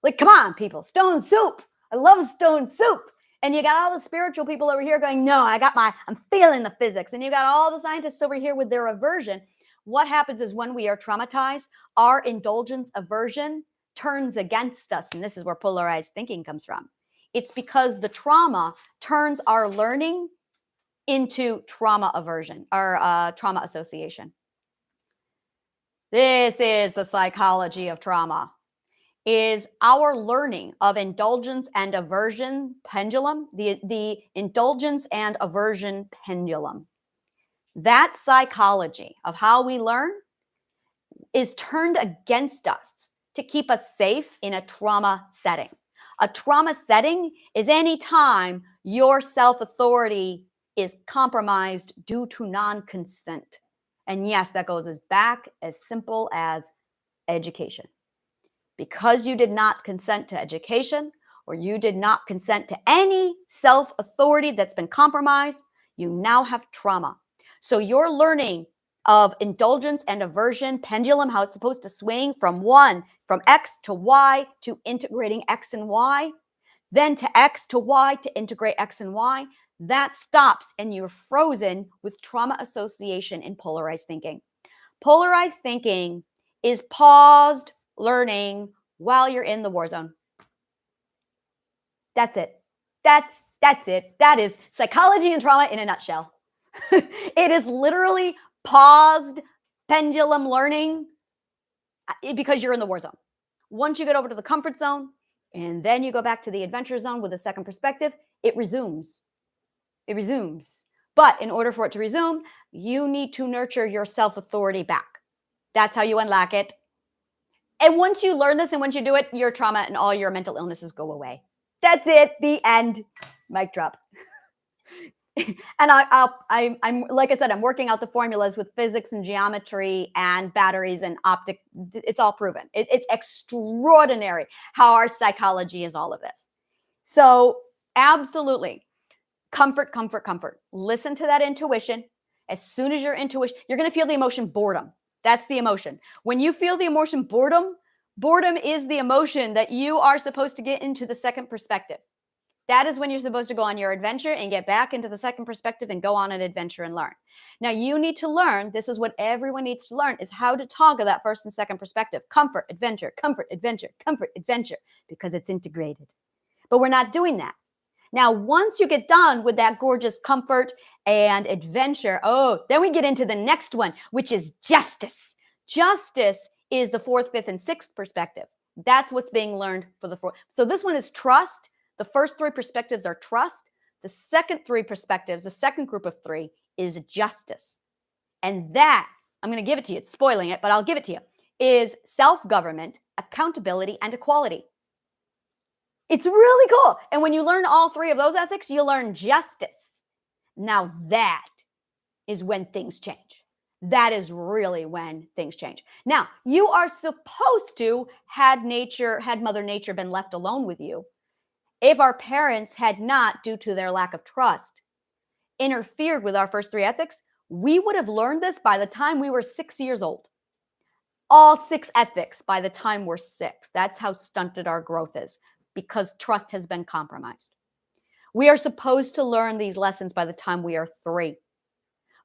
Like, come on, people, stone soup. I love stone soup. And you got all the spiritual people over here going, no, I'm feeling the physics. And you got all the scientists over here with their aversion. What happens is when we are traumatized, our indulgence aversion turns against us. And this is where polarized thinking comes from. It's because the trauma turns our learning into trauma aversion or trauma association. This is the psychology of trauma. Is our learning of indulgence and aversion pendulum, the indulgence and aversion pendulum. That psychology of how we learn is turned against us to keep us safe in a trauma setting. A trauma setting is any time your self-authority is compromised due to non-consent. And yes, that goes as back as simple as education. Because you did not consent to education, or you did not consent to any self-authority that's been compromised, you now have trauma. So your learning of indulgence and aversion, pendulum, how it's supposed to swing from X to Y to integrating X and Y, then to X to Y to integrate X and Y, that stops and you're frozen with trauma association and polarized thinking. Polarized thinking is paused learning while you're in the war zone. That's it. That's it. That is psychology and trauma in a nutshell. It is literally paused pendulum learning because you're in the war zone. Once you get over to the comfort zone and then you go back to the adventure zone with a second perspective, it resumes. It resumes. But in order for it to resume, you need to nurture your self-authority back. That's how you unlock it. And once you learn this and once you do it, your trauma and all your mental illnesses go away. That's it. The end. Mic drop. And I'm like I said, I'm working out the formulas with physics and geometry and batteries and optic. It's all proven. It's extraordinary how our psychology is all of this. So absolutely, comfort, comfort, comfort. Listen to that intuition. As soon as your intuition, you're going to feel the emotion boredom. That's the emotion. When you feel the emotion boredom, boredom is the emotion that you are supposed to get into the second perspective. That is when you're supposed to go on your adventure and get back into the second perspective and go on an adventure and learn. Now, you need to learn, this is what everyone needs to learn, is how to toggle that first and second perspective. Comfort, adventure, comfort, adventure, comfort, adventure, because it's integrated. But we're not doing that. Now, once you get done with that gorgeous comfort and adventure, then we get into the next one, which is justice. Justice is the fourth, fifth, and sixth perspective. That's what's being learned for the fourth. So this one is trust. The first three perspectives are trust. The second three perspectives, the second group of three, is justice. And that, I'm going to give it to you. It's spoiling it, but I'll give it to you, is self-government, accountability, and equality. It's really cool. And when you learn all three of those ethics, you learn justice. Now that is when things change. That is really when things change. Now, you are supposed to, had Mother Nature been left alone with you, if our parents had not, due to their lack of trust, interfered with our first three ethics, we would have learned this by the time we were 6 years old. All 6 ethics by the time we're 6. That's how stunted our growth is, because trust has been compromised. We are supposed to learn these lessons by the time we are 3.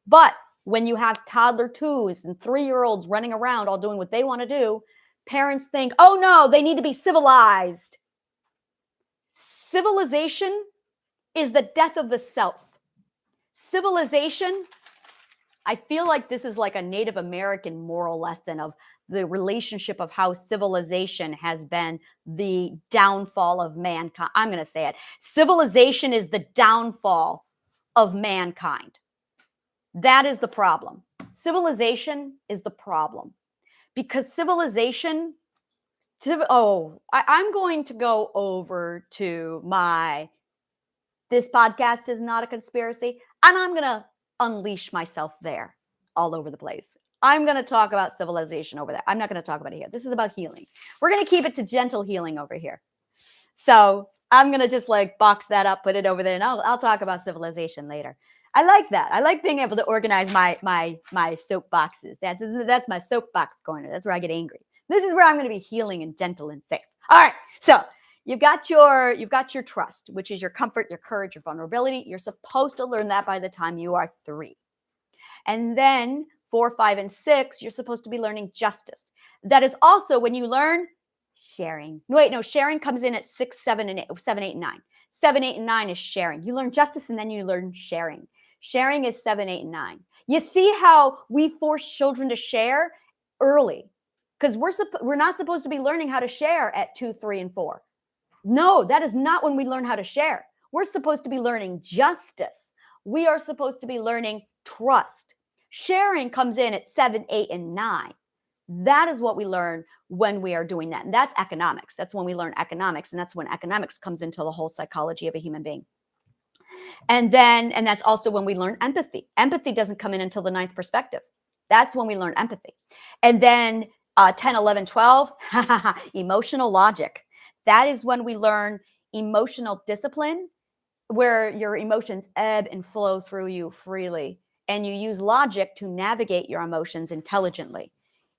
But when you have toddler 2s and 3-year-olds running around all doing what they want to do, parents think, oh no, they need to be civilized. Civilization is the death of the self. Civilization, I feel like this is like a Native American moral lesson of the relationship of how civilization has been the downfall of mankind. I'm going to say it. Civilization is the downfall of mankind. That is the problem. Civilization is the problem. Because civilization, I'm going to go over to this podcast is not a conspiracy, and I'm going to unleash myself there all over the place. I'm going to talk about civilization over there. I'm not going to talk about it here. This is about healing. We're going to keep it to gentle healing over here. So I'm going to just like box that up, put it over there, and I'll talk about civilization later. I like that. I like being able to organize my soapboxes. That's my soapbox corner. That's where I get angry. This is where I'm going to be healing and gentle and safe. All right. So you've got your trust, which is your comfort, your courage, your vulnerability. You're supposed to learn that by the time you are 3. And then 4, 5, and 6, you're supposed to be learning justice. That is also when you learn sharing. Sharing comes in at 6, 7, 8, and 9. 7, 8, and 9 is sharing. You learn justice and then you learn sharing. Sharing is 7, 8, and 9. You see how we force children to share early, because we're not supposed to be learning how to share at 2, 3, and 4. No, that is not when we learn how to share. We're supposed to be learning justice. We are supposed to be learning trust. Sharing comes in at 7, 8, and 9. That is what we learn when we are doing that. And that's economics. That's when we learn economics. And that's when economics comes into the whole psychology of a human being. And that's also when we learn empathy. Empathy doesn't come in until the ninth perspective. That's when we learn empathy. And then 10, 11, 12, emotional logic. That is when we learn emotional discipline, where your emotions ebb and flow through you freely. And you use logic to navigate your emotions intelligently.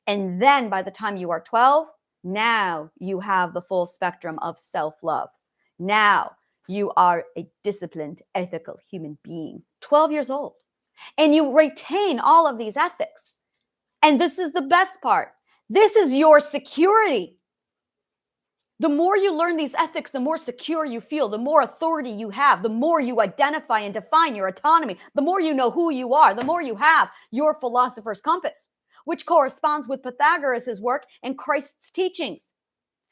And then by the time you are 12, now you have the full spectrum of self-love. Now you are a disciplined, ethical human being, 12 years old. And you retain all of these ethics. And this is the best part. This is your security. The more you learn these ethics, the more secure you feel, the more authority you have, the more you identify and define your autonomy, the more you know who you are, the more you have your philosopher's compass, which corresponds with Pythagoras' work and Christ's teachings.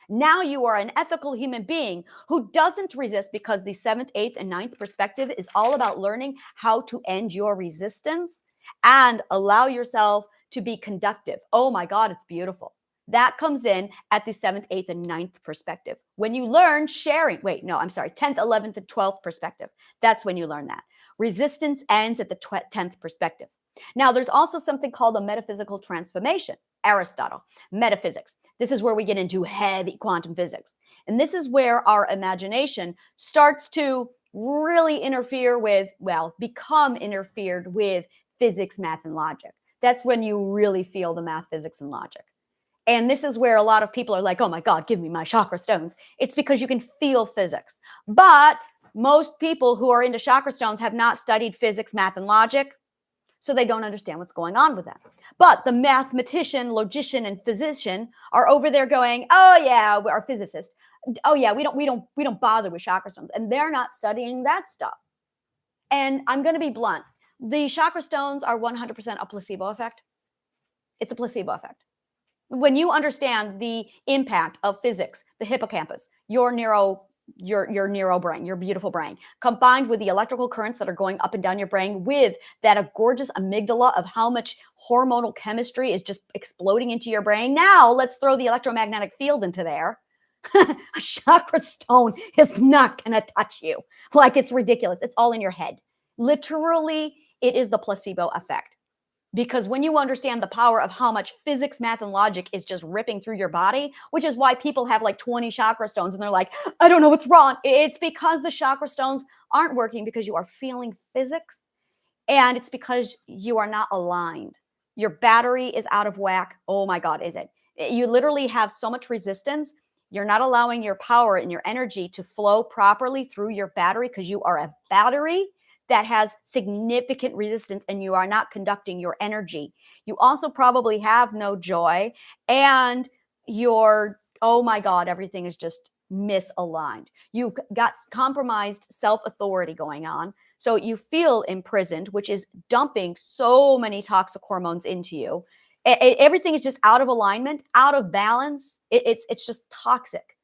Now you are an ethical human being who doesn't resist, because the seventh, eighth, and ninth perspective is all about learning how to end your resistance and allow yourself to be conductive. Oh my God, it's beautiful. That comes in at the seventh, eighth, and ninth perspective. When you learn sharing, 10th, 11th, and 12th perspective. That's when you learn that. Resistance ends at the 10th perspective. Now, there's also something called a metaphysical transformation. Aristotle, metaphysics. This is where we get into heavy quantum physics. And this is where our imagination starts to really become interfered with physics, math, and logic. That's when you really feel the math, physics, and logic. And this is where a lot of people are like, oh my God, give me my chakra stones. It's because you can feel physics. But most people who are into chakra stones have not studied physics, math, and logic, so they don't understand what's going on with that. But the mathematician, logician, and physician are over there going, oh yeah, our physicist. Oh yeah, we don't bother with chakra stones. And they're not studying that stuff. And I'm going to be blunt. The chakra stones are 100% a placebo effect. It's a placebo effect. When you understand the impact of physics, the hippocampus, your neuro brain, your beautiful brain, combined with the electrical currents that are going up and down your brain, with that gorgeous amygdala of how much hormonal chemistry is just exploding into your brain. Now let's throw the electromagnetic field into there. A chakra stone is not going to touch you. Like, it's ridiculous. It's all in your head. Literally, it is the placebo effect. Because when you understand the power of how much physics, math, and logic is just ripping through your body, which is why people have like 20 chakra stones and they're like, I don't know what's wrong. It's because the chakra stones aren't working because you are feeling physics, and it's because you are not aligned. Your battery is out of whack. Oh my God, is it? You literally have so much resistance. You're not allowing your power and your energy to flow properly through your battery because you are a battery that has significant resistance, and you are not conducting your energy. You also probably have no joy, and oh my God, everything is just misaligned. You've got compromised self-authority going on. So you feel imprisoned, which is dumping so many toxic hormones into you. Everything is just out of alignment, out of balance. It's just toxic.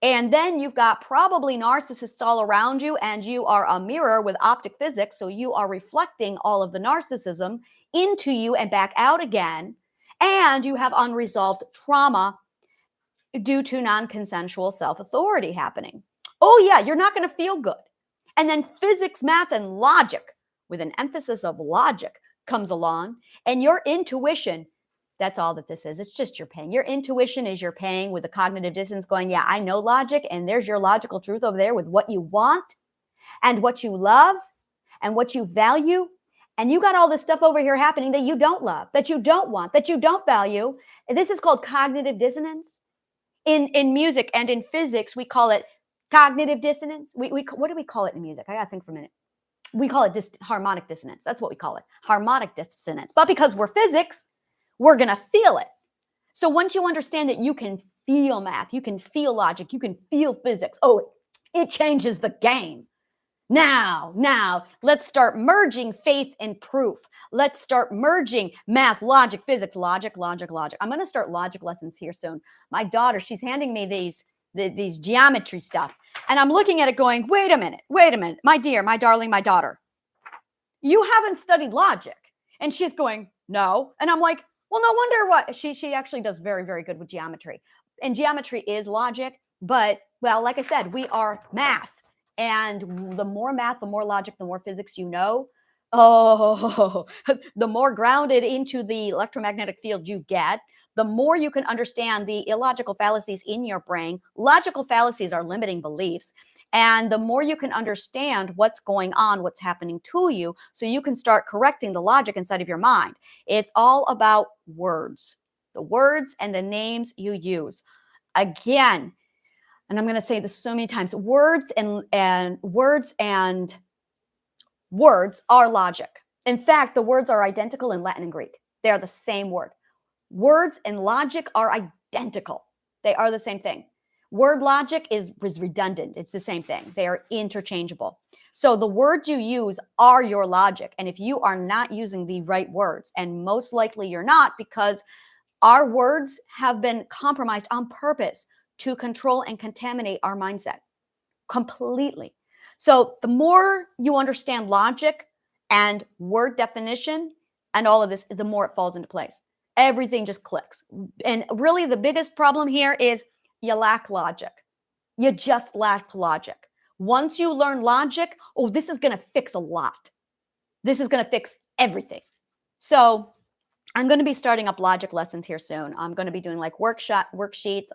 And then you've got probably narcissists all around you, and you are a mirror with optic physics. So you are reflecting all of the narcissism into you and back out again. And you have unresolved trauma due to non-consensual self-authority happening. Oh yeah, you're not going to feel good. And then physics, math, and logic, with an emphasis of logic, comes along, and your intuition, that's all that this is. It's just your paying. Your intuition is your paying with the cognitive dissonance going, yeah, I know logic, and there's your logical truth over there with what you want and what you love and what you value. And you got all this stuff over here happening that you don't love, that you don't want, that you don't value. And this is called cognitive dissonance. In music and in physics, we call it cognitive dissonance. What do we call it in music? I got to think for a minute. We call it harmonic dissonance. That's what we call it, harmonic dissonance. But because we're physics, we're going to feel it. So once you understand that you can feel math, you can feel logic, you can feel physics, it changes the game. Now, let's start merging faith and proof. Let's start merging math, logic, physics, logic. I'm going to start logic lessons here soon. My daughter, she's handing me these geometry stuff. And I'm looking at it going, wait a minute, my dear, my darling, my daughter, you haven't studied logic. And she's going, no. And I'm like, well, no wonder what. She actually does very, very good with geometry. And geometry is logic. But, well, like I said, we are math. And the more math, the more logic, the more physics you know, oh, the more grounded into the electromagnetic field you get, the more you can understand the illogical fallacies in your brain. Logical fallacies are limiting beliefs. And the more you can understand what's going on, what's happening to you, so you can start correcting the logic inside of your mind. It's all about words, the words and the names you use. Again, and I'm going to say this so many times, words are logic. In fact, the words are identical in Latin and Greek. They are the same word. Words and logic are identical. They are the same thing. Word logic is redundant. It's the same thing. They are interchangeable. So the words you use are your logic. And if you are not using the right words, and most likely you're not, because our words have been compromised on purpose to control and contaminate our mindset completely. So the more you understand logic and word definition and all of this, the more it falls into place. Everything just clicks. And really the biggest problem here is you lack logic. You just lack logic. Once you learn logic, oh, this is going to fix a lot. This is going to fix everything. So I'm going to be starting up logic lessons here soon. I'm going to be doing like worksheets.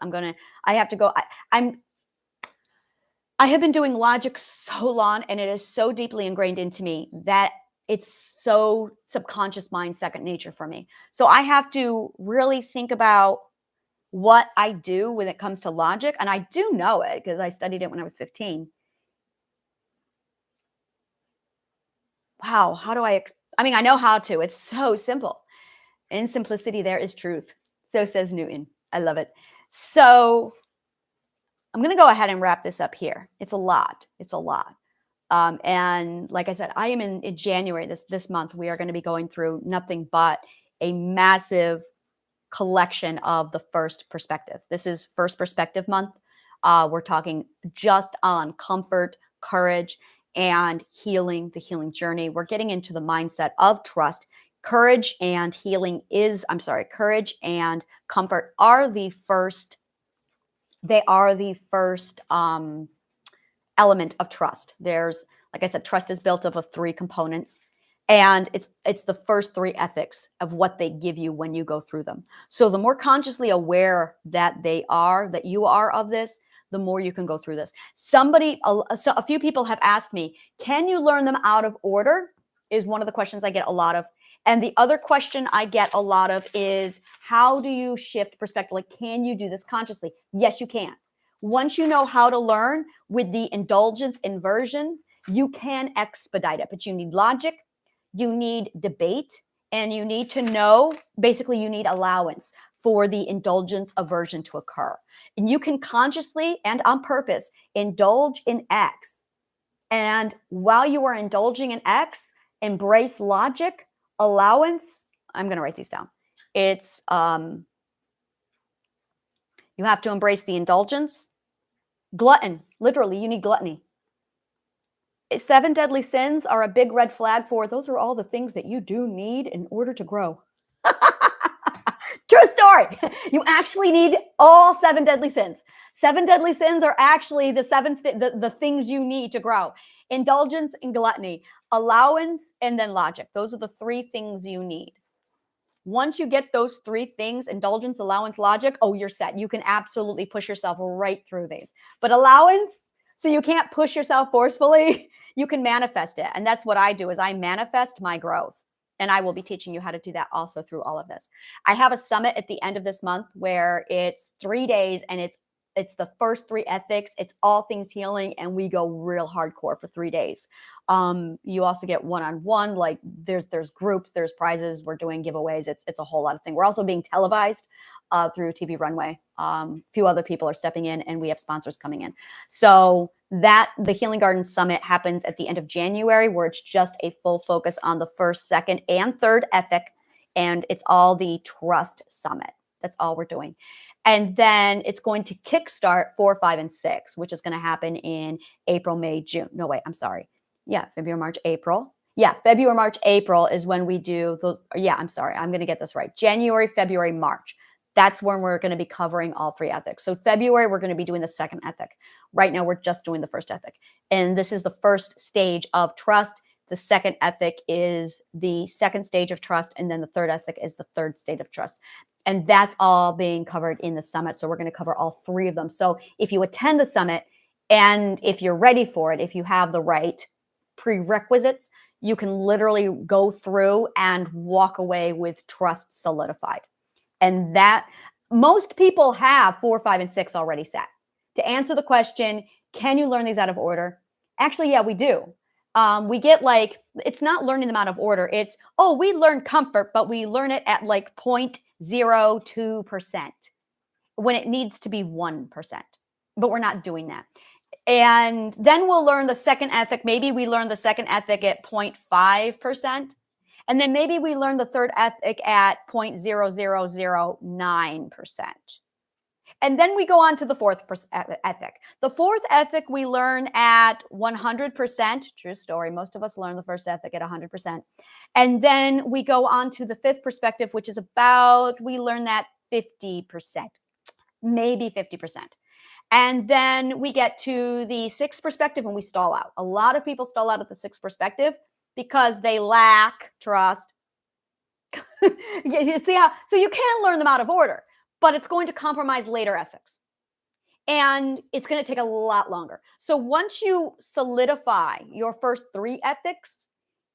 I have been doing logic so long, and it is so deeply ingrained into me that it's so subconscious mind, second nature for me. So I have to really think about what I do when it comes to logic. And I do know it because I studied it when I was 15. Wow. I know how to. It's so simple. In simplicity, there is truth. So says Newton. I love it. So I'm going to go ahead and wrap this up here. It's a lot. And like I said, I am in January, this month, we are going to be going through nothing but a massive collection of the first perspective. This is first perspective month. We're talking just on comfort, courage, and healing, the healing journey. We're getting into the mindset of trust. Courage and comfort are the first. They are the first element of trust. There's, like I said, trust is built up of three components, and it's the first three ethics of what they give you when you go through them. So the more consciously aware that you are of this, the more you can go through this. A few people have asked me, can you learn them out of order? Is one of the questions I get a lot of. And the other question I get a lot of is, how do you shift perspective? Like, can you do this consciously? Yes, you can. Once you know how to learn with the indulgence inversion, you can expedite it. But you need logic, you need debate, and you need to know, basically you need allowance for the indulgence aversion to occur. And you can consciously and on purpose indulge in X. And while you are indulging in X, embrace logic, allowance. I'm going to write these down. It's you have to embrace the indulgence. Glutton, literally, you need gluttony. 7 deadly sins are a big red flag for those are all the things that you do need in order to grow. True story. You actually need all 7 deadly sins. 7 deadly sins are actually the things you need to grow. Indulgence and gluttony, allowance, and then logic. Those are the 3 things you need. Once you get those 3 things, indulgence, allowance, logic, oh, you're set. You can absolutely push yourself right through these. But allowance, so you can't push yourself forcefully, you can manifest it. And that's what I do, is I manifest my growth. And I will be teaching you how to do that also through all of this. I have a summit at the end of this month where it's 3 days, and it's the first 3 ethics. It's all things healing, and we go real hardcore for 3 days. You also get one-on-one, like there's groups, there's prizes, we're doing giveaways. It's a whole lot of things. We're also being televised through TV Runway. A few other people are stepping in, and we have sponsors coming in. So the Healing Garden Summit happens at the end of January, where it's just a full focus on the first, second, and third ethic. And it's all the Trust Summit. That's all we're doing. And then it's going to kickstart 4, 5, and 6, which is going to happen in April, May, June. No, wait, I'm sorry. Yeah, February, March, April. Yeah, February, March, April is when we do those. Yeah, I'm sorry. I'm going to get this right. January, February, March. That's when we're going to be covering all 3 ethics. So February, we're going to be doing the second ethic. Right now, we're just doing the first ethic. And this is the first stage of trust. The second ethic is the second stage of trust. And then the third ethic is the third state of trust. And that's all being covered in the summit. So we're going to cover all 3 of them. So if you attend the summit and if you're ready for it, if you have the right prerequisites, you can literally go through and walk away with trust solidified. And that most people have 4, 5, and 6 already set. To answer the question, can you learn these out of order? Actually, yeah, we do. We get like, it's not learning them out of order. It's, oh, we learn comfort, but we learn it at like 0.02% when it needs to be 1%. But we're not doing that. And then we'll learn the second ethic. Maybe we learn the second ethic at 0.5%. And then maybe we learn the third ethic at 0.0009%. And then we go on to the fourth ethic. The fourth ethic we learn at 100%. True story. Most of us learn the first ethic at 100%. And then we go on to the fifth perspective, which is about, we learn that 50%, maybe 50%. And then we get to the sixth perspective and we stall out. A lot of people stall out at the sixth perspective because they lack trust. You see how? So you can learn them out of order, but it's going to compromise later ethics. And it's going to take a lot longer. So once you solidify your first 3 ethics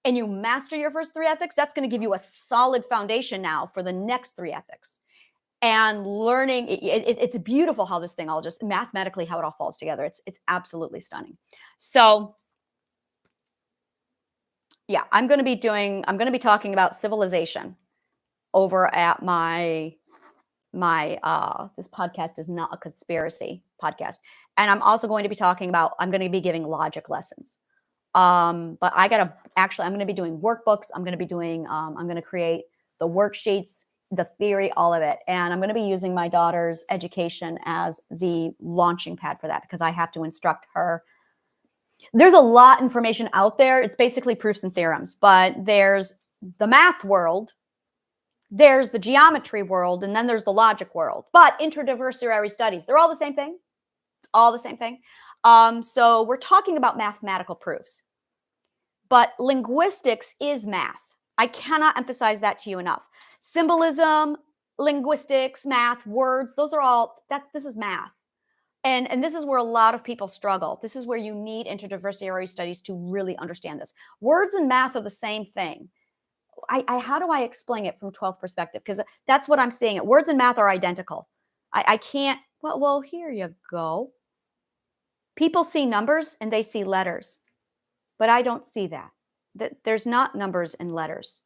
and you master your first 3 ethics, that's going to give you a solid foundation now for the next 3 ethics. And learning, it's beautiful how this thing all just mathematically, how it all falls together. It's absolutely stunning. So yeah, I'm going to be talking about civilization over at my this podcast is not a conspiracy podcast. And I'm also going to be talking about, I'm going to be giving logic lessons. But I'm going to be doing workbooks. I'm going to create the worksheets, the theory, all of it. And I'm going to be using my daughter's education as the launching pad for that because I have to instruct her. There's a lot of information out there. It's basically proofs and theorems, but there's the math world, there's the geometry world, and then there's the logic world. But interdiversory studies, they're all the same thing. It's all the same thing. So we're talking about mathematical proofs, but linguistics is math. I cannot emphasize that to you enough. Symbolism, linguistics, math, words, those are all, this is math. And this is where a lot of people struggle. This is where you need interdiversory studies to really understand this. Words and math are the same thing. How do I explain it from 12th perspective? Because that's what I'm seeing. Words and math are identical. I can't, well, here you go. People see numbers and they see letters, but I don't see that. There's not numbers and letters.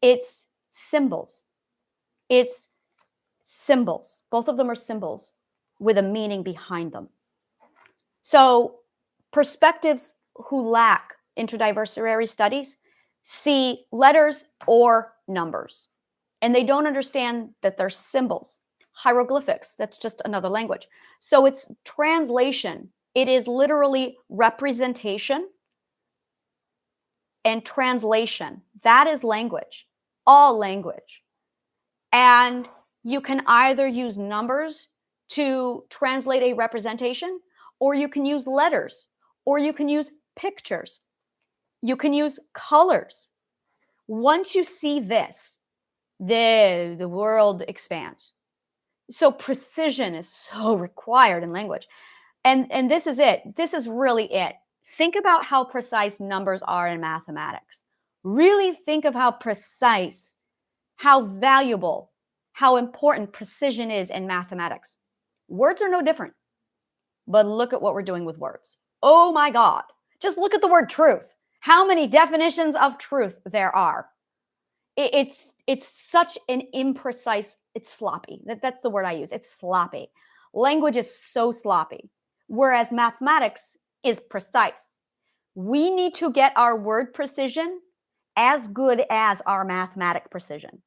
It's symbols. It's symbols. Both of them are symbols with a meaning behind them. So perspectives who lack interdiversory studies see letters or numbers, and they don't understand that they're symbols. Hieroglyphics, that's just another language. So it's translation. It is literally representation and translation. That is language, all language. And you can either use numbers to translate a representation, or you can use letters, or you can use pictures. You can use colors. Once you see this, the world expands. So precision is so required in language. And this is it. This is really it. Think about how precise numbers are in mathematics. Really think of how precise, how valuable, how important precision is in mathematics. Words are no different. But look at what we're doing with words. Oh my God. Just look at the word truth. How many definitions of truth there are. It's such an imprecise, it's sloppy. That's the word I use. It's sloppy. Language is so sloppy, whereas mathematics is precise. We need to get our word precision as good as our mathematic precision.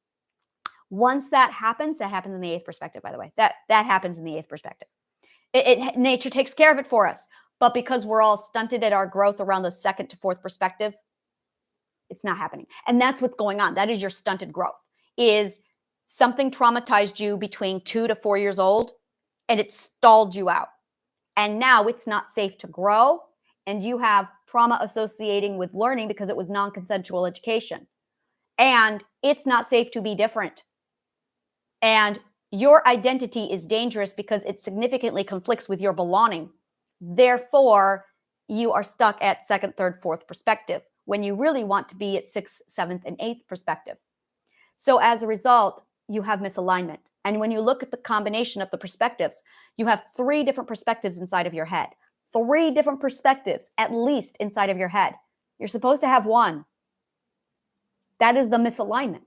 Once that happens in the 8th perspective, by the way. That happens in the 8th perspective. Nature takes care of it for us. But because we're all stunted at our growth around the 2nd to 4th perspective, it's not happening. And that's what's going on. That is your stunted growth, is something traumatized you between 2 to 4 years old, and it stalled you out. And now it's not safe to grow, and you have trauma associating with learning because it was non-consensual education. And it's not safe to be different. And your identity is dangerous because it significantly conflicts with your belonging. Therefore, you are stuck at second, third, fourth perspective when you really want to be at sixth, seventh, and eighth perspective. So as a result, you have misalignment. And when you look at the combination of the perspectives, you have 3 different perspectives inside of your head. 3 different perspectives, at least, inside of your head. You're supposed to have 1. That is the misalignment.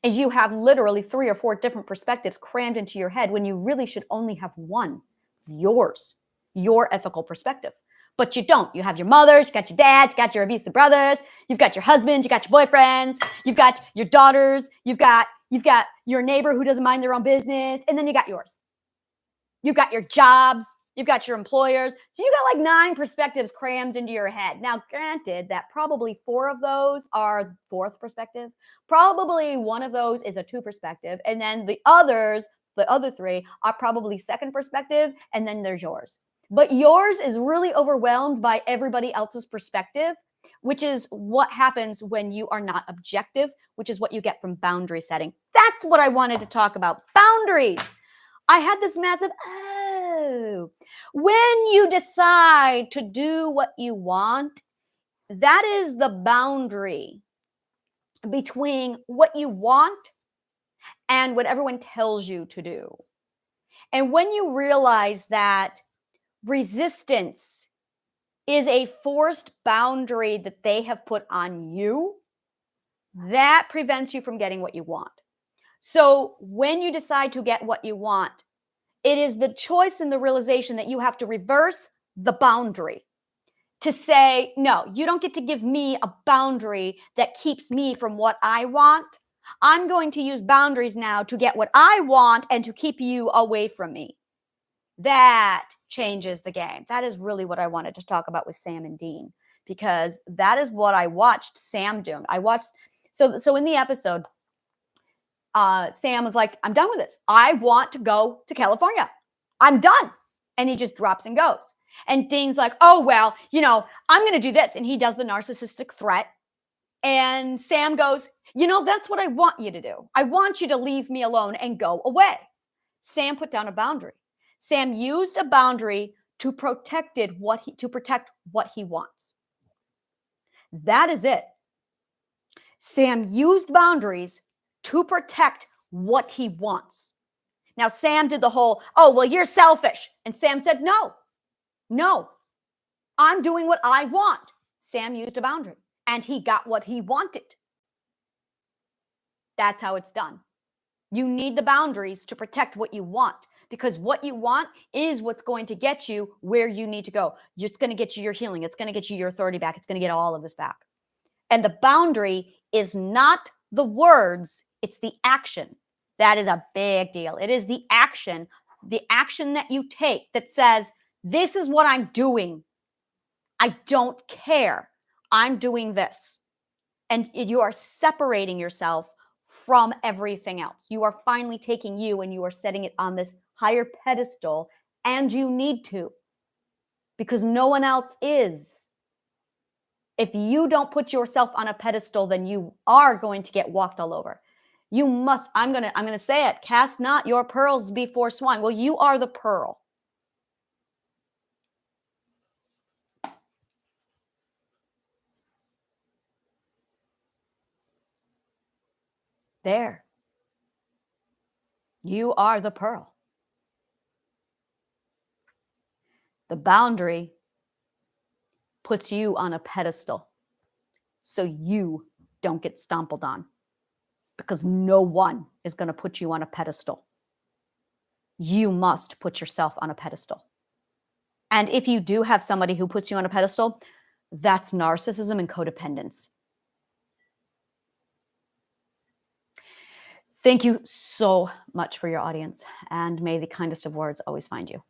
Is you have literally 3 or 4 different perspectives crammed into your head when you really should only have 1, yours, your ethical perspective. But you don't. You have your mothers, you got your dads, you got your abusive brothers, you've got your husbands, you got your boyfriends, you've got your daughters, you've got your neighbor who doesn't mind their own business, and then you got yours. You've got your jobs, you've got your employers. So you got like 9 perspectives crammed into your head. Now, granted that probably 4 of those are 4th perspective. Probably 1 of those is a 2 perspective. And then the other 3 are probably 2nd perspective. And then there's yours. But yours is really overwhelmed by everybody else's perspective, which is what happens when you are not objective, which is what you get from boundary setting. That's what I wanted to talk about. Boundaries. I had this massive, when you decide to do what you want, that is the boundary between what you want and what everyone tells you to do. And when you realize that resistance is a forced boundary that they have put on you, that prevents you from getting what you want. So when you decide to get what you want, it is the choice and the realization that you have to reverse the boundary to say, no, you don't get to give me a boundary that keeps me from what I want. I'm going to use boundaries now to get what I want and to keep you away from me. That changes the game. That is really what I wanted to talk about with Sam and Dean, because that is what I watched Sam doing. So in the episode, Sam was like, I'm done with this. I want to go to California. I'm done. And he just drops and goes. And Dean's like, oh, well, I'm going to do this. And he does the narcissistic threat. And Sam goes, that's what I want you to do. I want you to leave me alone and go away. Sam put down a boundary. Sam used a boundary to protect what he wants. That is it. Sam used boundaries to protect what he wants. Now, Sam did the whole, oh, well, you're selfish. And Sam said, no, I'm doing what I want. Sam used a boundary and he got what he wanted. That's how it's done. You need the boundaries to protect what you want, because what you want is what's going to get you where you need to go. It's going to get you your healing. It's going to get you your authority back. It's going to get all of this back. And the boundary is not the words, it's the action. That is a big deal. It is the action that you take that says, this is what I'm doing. I don't care. I'm doing this. And you are separating yourself from everything else. You are finally taking you and you are setting it on this higher pedestal, and you need to, because no one else is. If you don't put yourself on a pedestal, then you are going to get walked all over. You must, I'm going to say it, cast not your pearls before swine. Well, you are the pearl. There. You are the pearl. The boundary puts you on a pedestal so you don't get stompled on, because no one is going to put you on a pedestal. You must put yourself on a pedestal. And if you do have somebody who puts you on a pedestal, that's narcissism and codependence. Thank you so much for your audience, and may the kindest of words always find you.